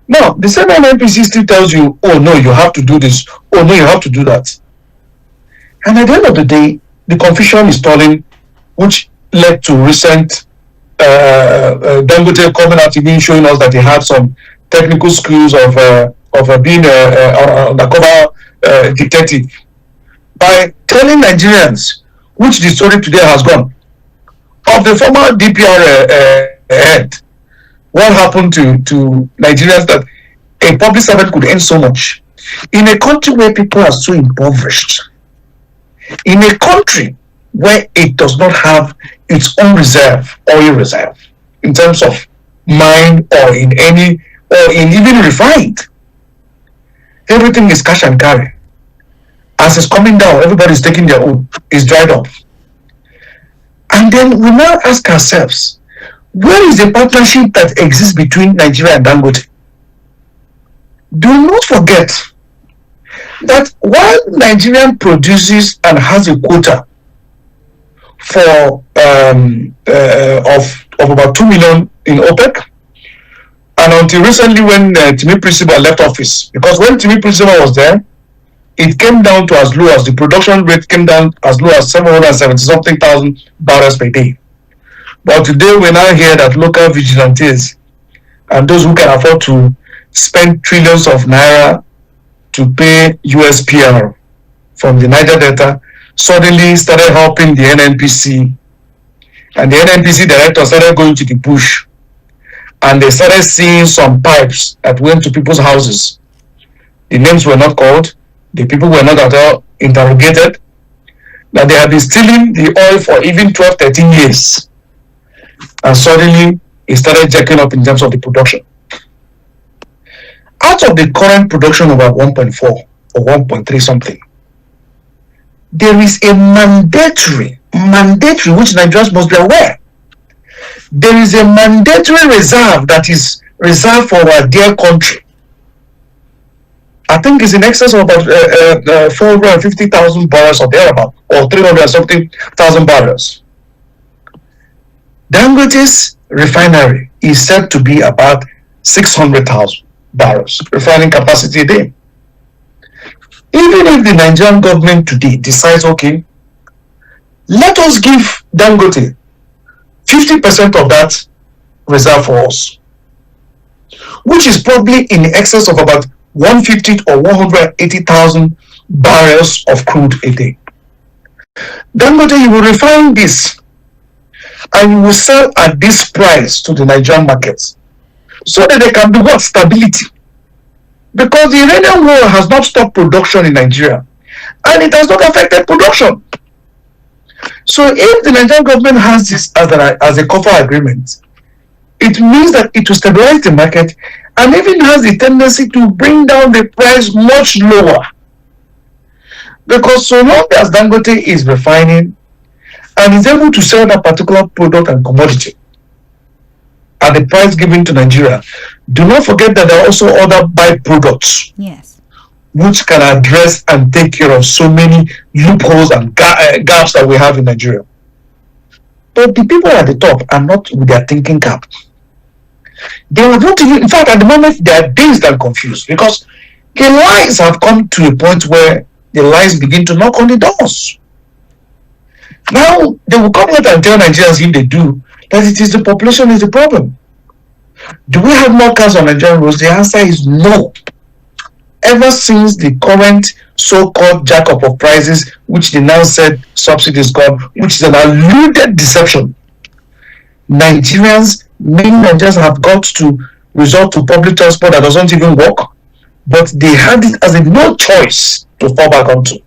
Now, the same NNPC still tells you, oh no, you have to do this, oh no, you have to do that. And at the end of the day, the confusion is stalling, which led to recent Dangote coming out even showing us that he had some technical skills of being an undercover detective by telling Nigerians, which the story today has gone, of the former DPR head, what happened to Nigerians that a public servant could earn so much in a country where people are so impoverished, in a country where it does not have its own reserve, oil reserve, in terms of mine or in any, or in even refined. Everything is cash and carry. As it's coming down, everybody's taking their own. It's dried up. And then we now ask ourselves, where is the partnership that exists between Nigeria and Dangote? Do not forget that while Nigeria produces and has a quota for of about 2 million in OPEC, and until recently when Tᴏɪᴜᴛᴜ left office, because when Tᴏɪᴜᴛᴜ was there, it came down to as low as, the production rate came down as low as 770 something thousand barrels per day. But today we now hear that local vigilantes and those who can afford to spend trillions of naira to pay USPR from the Niger Delta suddenly started helping the NNPC, and the NNPC director started going to the bush, and they started seeing some pipes that went to people's houses. The names were not called, the people were not at all interrogated, that they had been stealing the oil for even 12-13 years, and suddenly it started jacking up in terms of the production. Out of the current production of about 1.4 or 1.3 something, there is a mandatory, which Nigerians must be aware. There is a mandatory reserve that is reserved for our dear country. I think it's in excess of about 450,000 barrels or thereabout, or 300 something thousand barrels. Dangote's refinery is said to be about 600,000 barrels refining capacity a day. Even if the Nigerian government today decides, okay, let us give Dangote 50% of that reserve for us, which is probably in excess of about 150 or 180,000 barrels of crude a day. Dangote, you will refine this and you will sell at this price to the Nigerian markets so that there can be what? Stability. Because the Iranian war has not stopped production in Nigeria, and it has not affected production. So if the Nigerian government has this as a cover agreement, it means that it will stabilize the market and even has the tendency to bring down the price much lower. Because so long as Dangote is refining and is able to sell that particular product and commodity at the price given to Nigeria, do not forget that there are also other byproducts, yes, which can address and take care of so many loopholes and gaps that we have in Nigeria. But the people at the top are not with their thinking cap. They are not even, in fact, at the moment, they are dazed and confused because the lies have come to a point where the lies begin to knock on the doors. Now, they will come out and tell Nigerians, if they do, that it is the population is the problem. Do we have more cars on Nigerian roads? The answer is no. Ever since the current so-called jack-up of prices, which they now said subsidies gone, which is an alluded deception, many Nigerians have got to resort to public transport that doesn't even work, but they had it as a no choice to fall back onto.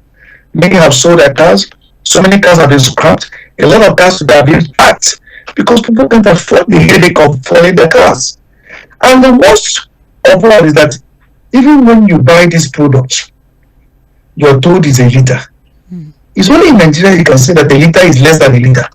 Many have sold their cars, so many cars have been scrapped, a lot of cars have been packed, because people can't afford the headache of falling their cars. And the worst of all is that even when you buy these products, you're told it's a liter. It's only in Nigeria you can say that a liter is less than a liter.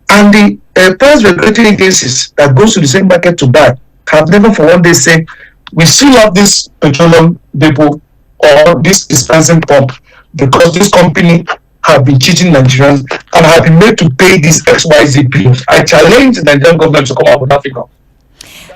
And the price regulatory agencies that goes to the same market to buy have never for one day said, we still have this petroleum depot or this dispensing pump because this company have been cheating Nigerians and have been made to pay these XYZ bills. I challenge the Nigerian government to come up with that figure.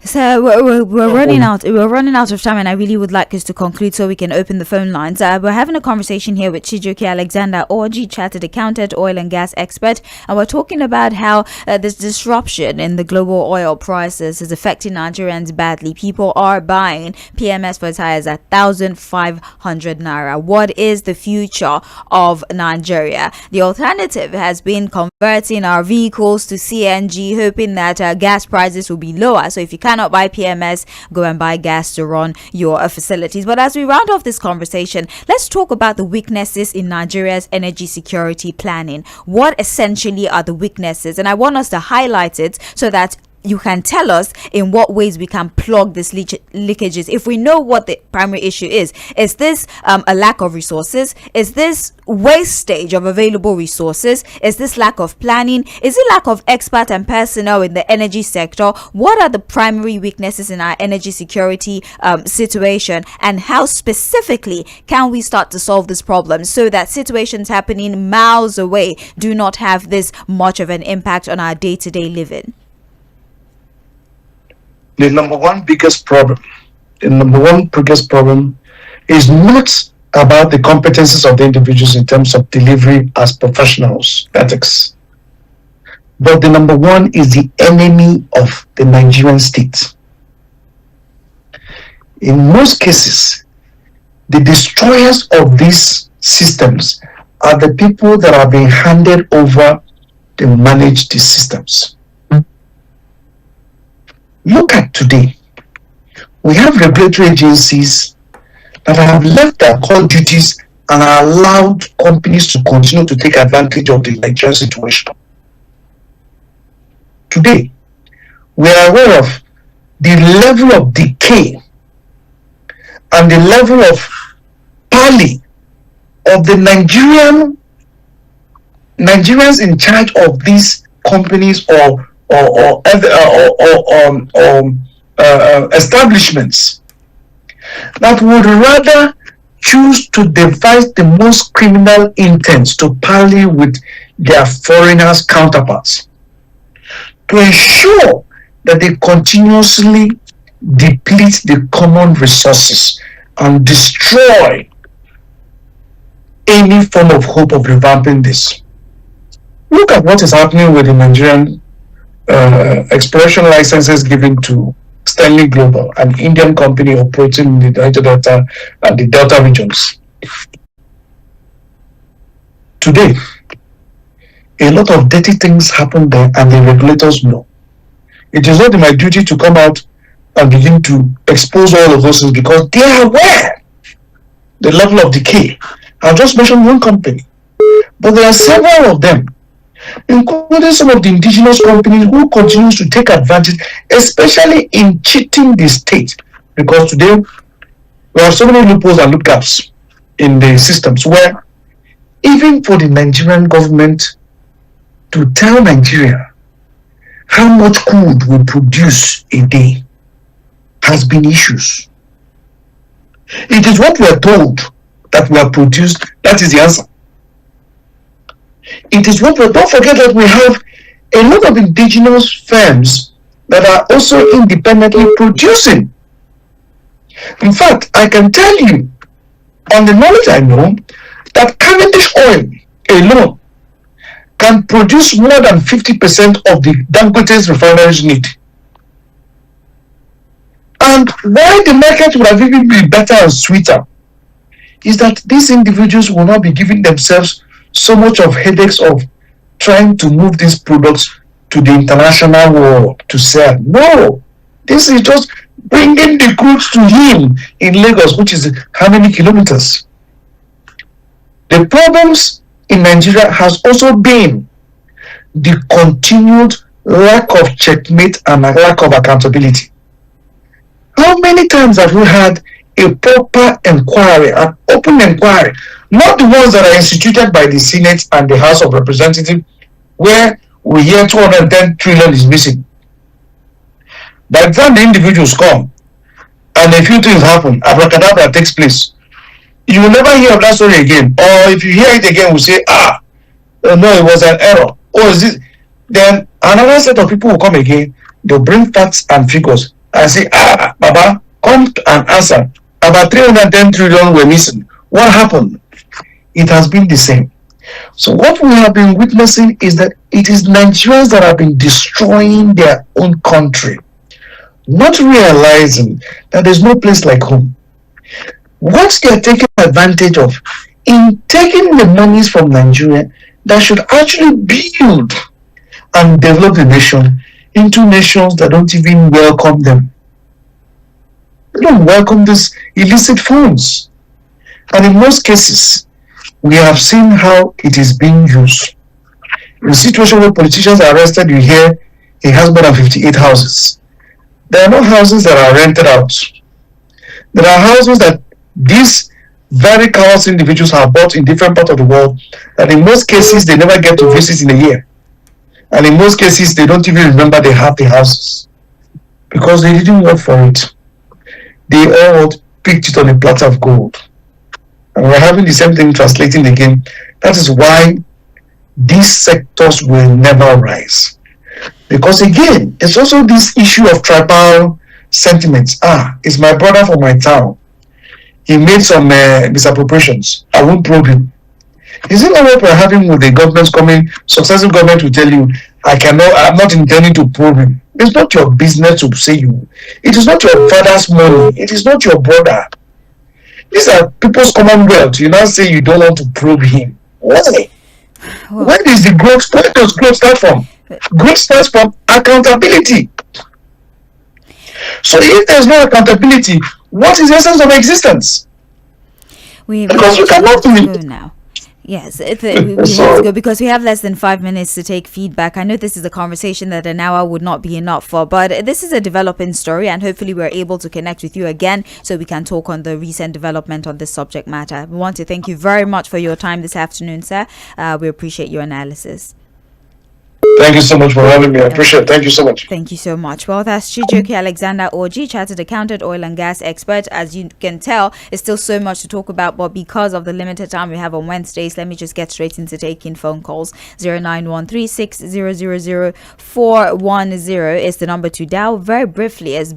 So we're running out. We're running out of time, and I really would like us to conclude so we can open the phone lines. We're having a conversation here with Chijioke Alexander Orji, chartered accountant, oil and gas expert, and we're talking about how this disruption in the global oil prices is affecting Nigerians badly. People are buying PMS for as high as 1,500 naira. What is the future of Nigeria? The alternative has been converting our vehicles to CNG, hoping that gas prices will be lower. So if you cannot buy PMS, go and buy gas to run your facilities. But as we round off this conversation, let's talk about the weaknesses in Nigeria's energy security planning. What essentially are the weaknesses? And I want us to highlight it so that you can tell us in what ways we can plug these leakages. If we know what the primary issue is this a lack of resources? Is this wastage of available resources? Is this lack of planning? Is it lack of expert and personnel in the energy sector? What are the primary weaknesses in our energy security situation, and how specifically can we start to solve this problem so that situations happening miles away do not have this much of an impact on our day-to-day living? The number one biggest problem is not about the competencies of the individuals in terms of delivery as professionals, ethics. But the number one is the enemy of the Nigerian state. In most cases, the destroyers of these systems are the people that are being handed over to manage these systems. Look at today. We have regulatory agencies that have left their core duties and are allowed companies to continue to take advantage of the Nigerian situation. Today, we are aware of the level of decay and the level of pally of the Nigerians in charge of these companies or establishments that would rather choose to devise the most criminal intents to parley with their foreigners counterparts to ensure that they continuously deplete the common resources and destroy any form of hope of revamping this. Look at what is happening with the Nigerian exploration licenses given to Stanley Global, an Indian company operating in the Niger Delta and the Delta regions. Today, a lot of dirty things happen there and the regulators know. It is not my duty to come out and begin to expose all of those things because they are aware the level of decay. I've just mentioned one company, but there are several of them, including some of the indigenous companies who continue to take advantage, especially in cheating the state. Because today, we have so many loopholes and loop gaps in the systems where even for the Nigerian government to tell Nigeria how much crude we produce a day has been issues. It is what we are told that we have produced, that is the answer. It is what we don't forget that we have a lot of indigenous firms that are also independently producing. In fact, I can tell you, on the knowledge I know, that Cavendish Oil alone can produce more than 50% of the Dangote's refineries need. And why the market would have even been better and sweeter is that these individuals will not be giving themselves so much of headaches of trying to move these products to the international world to sell. No, this is just bringing the goods to him in Lagos, which is how many kilometers? The problems in Nigeria has also been the continued lack of checkmate and a lack of accountability. How many times have we had a proper inquiry, an open inquiry, not the ones that are instituted by the Senate and the House of Representatives, where we hear 210 trillion is missing. By the time the individuals come and a few things happen, abracadabra takes place, you will never hear of that story again. Or if you hear it again, we'll say, no, it was an error. Or is this? Then another set of people will come again. They'll bring facts and figures and say, Baba, come and answer. About 310 trillion were missing. What happened? It has been the same. So what we have been witnessing is that it is Nigerians that have been destroying their own country, not realizing that there's no place like home. What they are taking advantage of in taking the monies from Nigeria that should actually build and develop the nation into nations that don't even welcome them. They don't welcome these illicit funds. And in most cases, we have seen how it is being used. In a situation where politicians are arrested, you hear he has more than 58 houses. There are no houses that are rented out. There are houses that these very callous individuals have bought in different parts of the world, that in most cases they never get to visit in a year. And in most cases they don't even remember they have the houses because they didn't work for it. They all picked it on a platter of gold. And we're having the same thing translating again. That is why these sectors will never rise. Because again, it's also this issue of tribal sentiments. It's my brother from my town. He made some misappropriations. I won't probe him. Is it not what we're having with the governments coming? Successive government will tell you, I'm not intending to probe him. It's not your business to say you. It is not your father's money. It is not your brother. These are people's commonwealth. You now say you don't want to probe him. Why? Where is the growth? Where does growth start from? Growth starts from accountability. So if there's no accountability, what is the essence of existence? Because you cannot do it now. Yes, we have to go because we have less than 5 minutes to take feedback. I know this is a conversation that an hour would not be enough for, but this is a developing story, and hopefully we're able to connect with you again so we can talk on the recent development on this subject matter. We want to thank you very much for your time this afternoon, sir. We appreciate your analysis. Thank you so much for having me. I appreciate it. Thank you so much. Thank you so much. Well, that's Chijioke Alexander Orji, chartered accountant, oil and gas expert. As you can tell, it's still so much to talk about, but because of the limited time we have on Wednesdays, let me just get straight into taking phone calls. 09136000410 is the number to dial. Very briefly as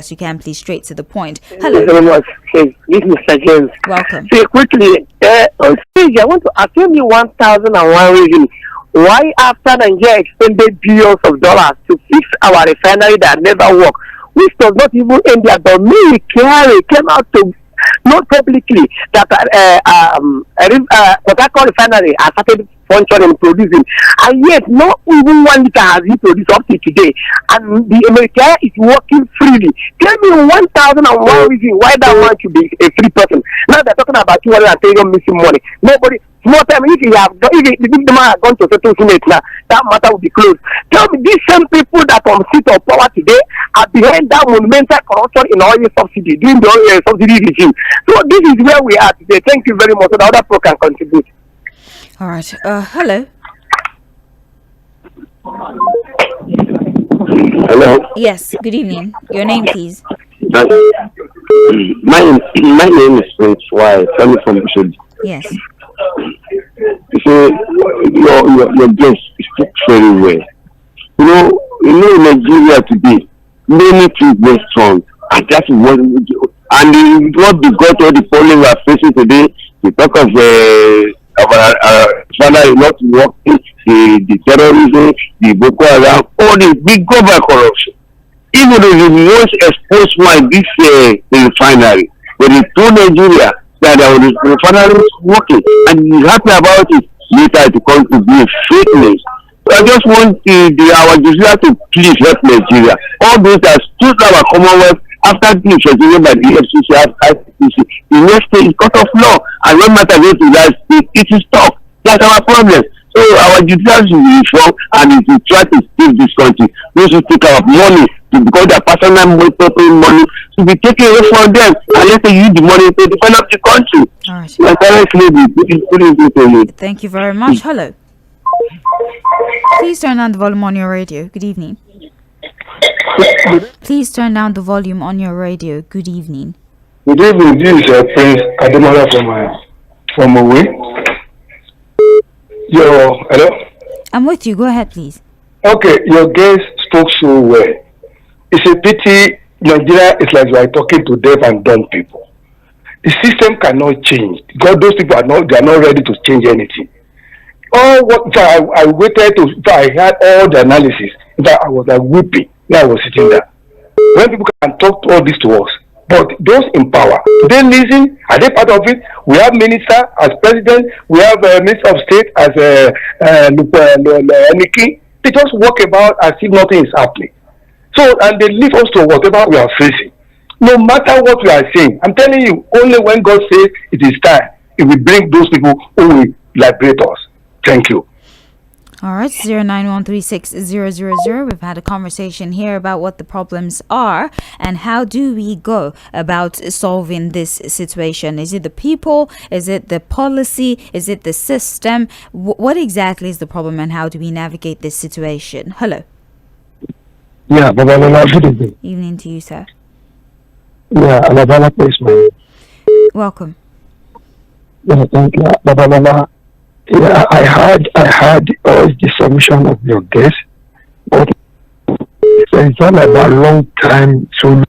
you can, please, straight to the point. Hello. Thank you very much. This is Mr. James. Welcome. So quickly, on stage, I want to ask you 1,001 reasons why after Nigeria expended billions of dollars to fix our refinery that never worked, which does not even end there, but Mary Kyari came out to note publicly that Port Harcourt refinery has started functioning and producing, and yet not even 1 liter has he produced up to today, and the American is working freely. Tell me 1,001 reasons why that one should be a free person. Now they're talking about 230 missing money. Nobody. More time, if the man had gone to settle Senate now, that matter will be closed. Tell me, these same people that on seat of power today are behind that monumental corruption in oil subsidy, during the oil subsidy regime. So this is where we are today. Thank you very much. So the other people can contribute. All right. Hello. Hello. Yes. Good evening. Your name, please. My name is Prince Y. Coming from Bsoʟ. Yes. You see, your guest speaks very well. You know, in Nigeria today, many things were strong, and that's what. And what we got all the problem we are facing today, we talk of our father not working, the terrorism, the Boko Haram, all the big government corruption. Even though the most exposed one, this refinery, when they told Nigeria that our refinery is working, and he's happy about it, later to come to be a fake news. So I just want our judiciary to please help Nigeria. All those that stood our Commonwealth after being treated by the FCC, ICC, the next state is cut off law, and when matter goes to that state, it is stopped. That's our problem. So our judiciary should be reformed, and if we try to save this country, we should take our money because their personal money should be taken away from them, and let them use the money to develop the country. All right. Thank you very much. Hello. Please turn down the volume on your radio. Good evening. Please turn down the volume on your radio. Good evening. Good evening. This is Prince Ademola from Owe. Hello? I'm with you. Go ahead, please. Okay, your guest spoke so well. It's a pity Nigeria is like we are talking to deaf and dumb people. The system cannot change because those people are not ready to change anything. I waited I had all the analysis. In fact, I was like weeping when I was sitting there. When people can talk all this to us, but those in power, do they listen? Are they part of it? We have minister as president. We have minister of state as Niki. They just walk about as if nothing is happening. So, and they leave us to whatever we are facing. No matter what we are saying, I'm telling you, only when God says it is time, it will bring those people who will liberate us. Thank you. All right, 09136000. We've had a conversation here about what the problems are and how do we go about solving this situation. Is it the people? Is it the policy? Is it the system? What exactly is the problem and how do we navigate this situation? Hello. Yeah, Babalola, good evening. Evening to you, sir. Yeah, Alabama, please, man. Welcome. Yeah, thank you, Babalola. Yeah, I heard the submission of your guest, but it's all about long time. So,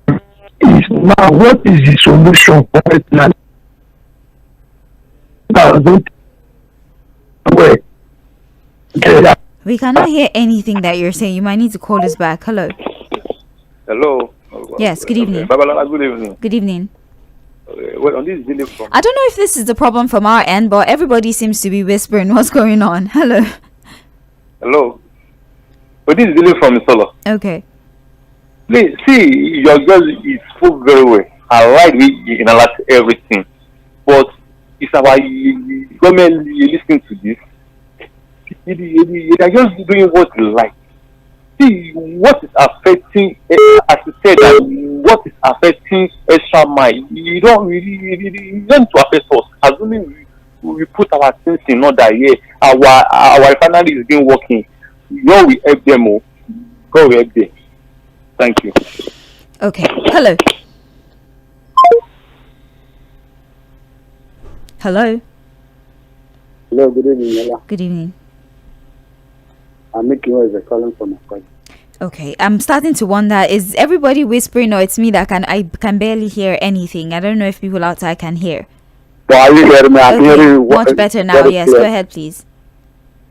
now what is the solution right now? We cannot hear anything that you're saying. You might need to call us back. Hello. Hello. Yes. Good evening. Good evening. Good evening. On this from I don't know if this is the problem from our end, but everybody seems to be whispering what's going on. Hello. Hello. But this is really from Solo. Okay. Please, see, your girl is spoke very well. I like we analyze everything. But it's our government listening to this. They are just doing what they like. See what is affecting, as you said, what is affecting extra mile. You don't really want to affect us. Assuming we put our things in order here, our refinery is being working. God will help them. God will help them. Thank you. Okay. Hello. Hello. Hello. Good evening, Yala. Good evening. I'm making noise. Calling from my phone. Okay, I'm starting to wonder, is everybody whispering or it's me that I can barely hear anything? I don't know if people outside can hear. Well, are you hearing me? I'm hearing you. Much better now, yes. Clear. Go ahead, please.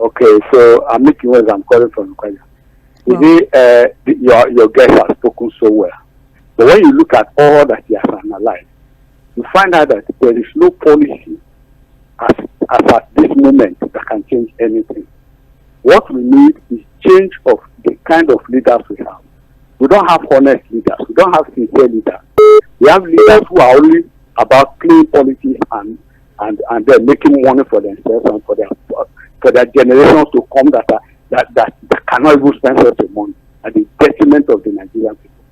Okay, so I'm making noise. I'm calling from Kwanya. Your guest has spoken so well. But when you look at all that he has analyzed, you find out that there is no policy as at this moment that can change anything. What we need is change of the kind of leaders we have. We don't have honest leaders. We don't have sincere leaders. We have leaders who are only about playing politics and they're making money for themselves and for their generations to come that cannot even spend such money at the detriment of the Nigerian people.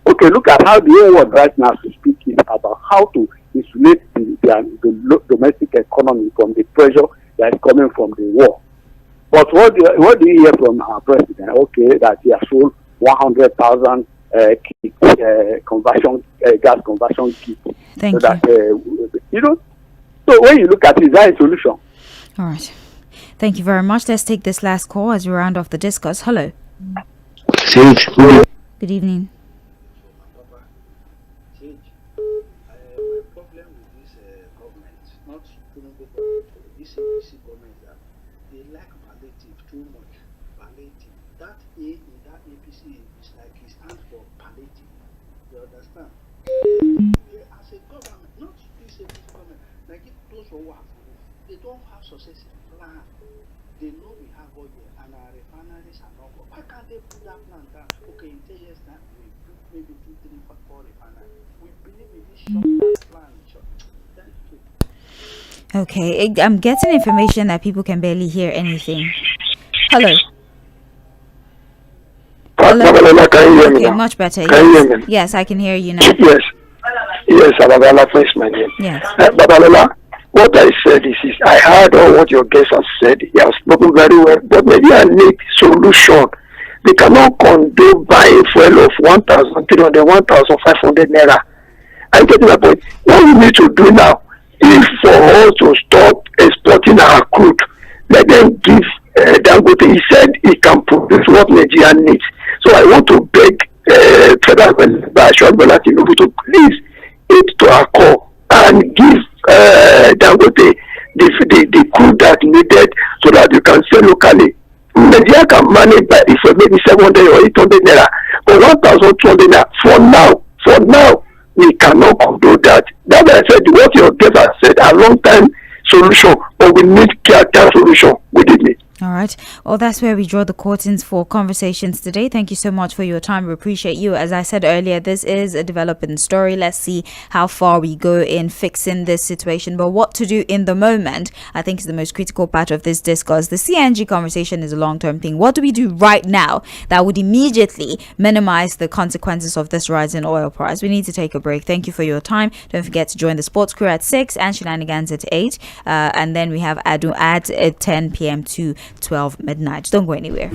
Okay, look at how the whole world right now to speak is about how to insulate the domestic economy from the pressure that is coming from the war. But what do you hear from our president? Okay, that he has sold 100,000 gas conversion kits. Thank so you. So when you look at it, is that a solution? All right. Thank you very much. Let's take this last call as we round off the discuss. Hello. Good evening. They don't have successive plan. They know we have oil and our refineries are not good. Why can't they put that plan down? Okay, in 10 years time, we put maybe 2, 3, 4 refineries. We believe in this short plan. Thank you. Okay, I'm getting information that people can barely hear anything. Hello. Hello. Can you hear me Okay, now? much better. Can you hear me? Yes, I can hear you now. Yes, Babalola is my name. Yes. Babalola, what I said is I heard all what your guest has said. He has spoken very well, but maybe I need solution. They cannot condone buying fuel of 1,300, 1,500 naira. I get my point. What we need to do now is for us to stop exporting our crude. Let them give Dangote. He said he can produce what Nigeria needs. So I want to beg Federal Government to please eat to our core and give Dangote the crude that needed so that you can sell locally. Nigeria can manage by if maybe 700 or 800 naira, but 1,200 naira for now we cannot do that. That's why I said what your guest has said a long time solution, but we need care solution within it. All right. Well, that's where we draw the curtains for conversations today. Thank you so much for your time. We appreciate you. As I said earlier, this is a developing story. Let's see how far we go in fixing this situation. But what to do in the moment, I think, is the most critical part of this discourse. The CNG conversation is a long-term thing. What do we do right now that would immediately minimize the consequences of this rise in oil price? We need to take a break. Thank you for your time. Don't forget to join the sports crew at 6 and shenanigans at 8. And then we have Adu at 10 p.m. to 12 midnight. Don't go anywhere.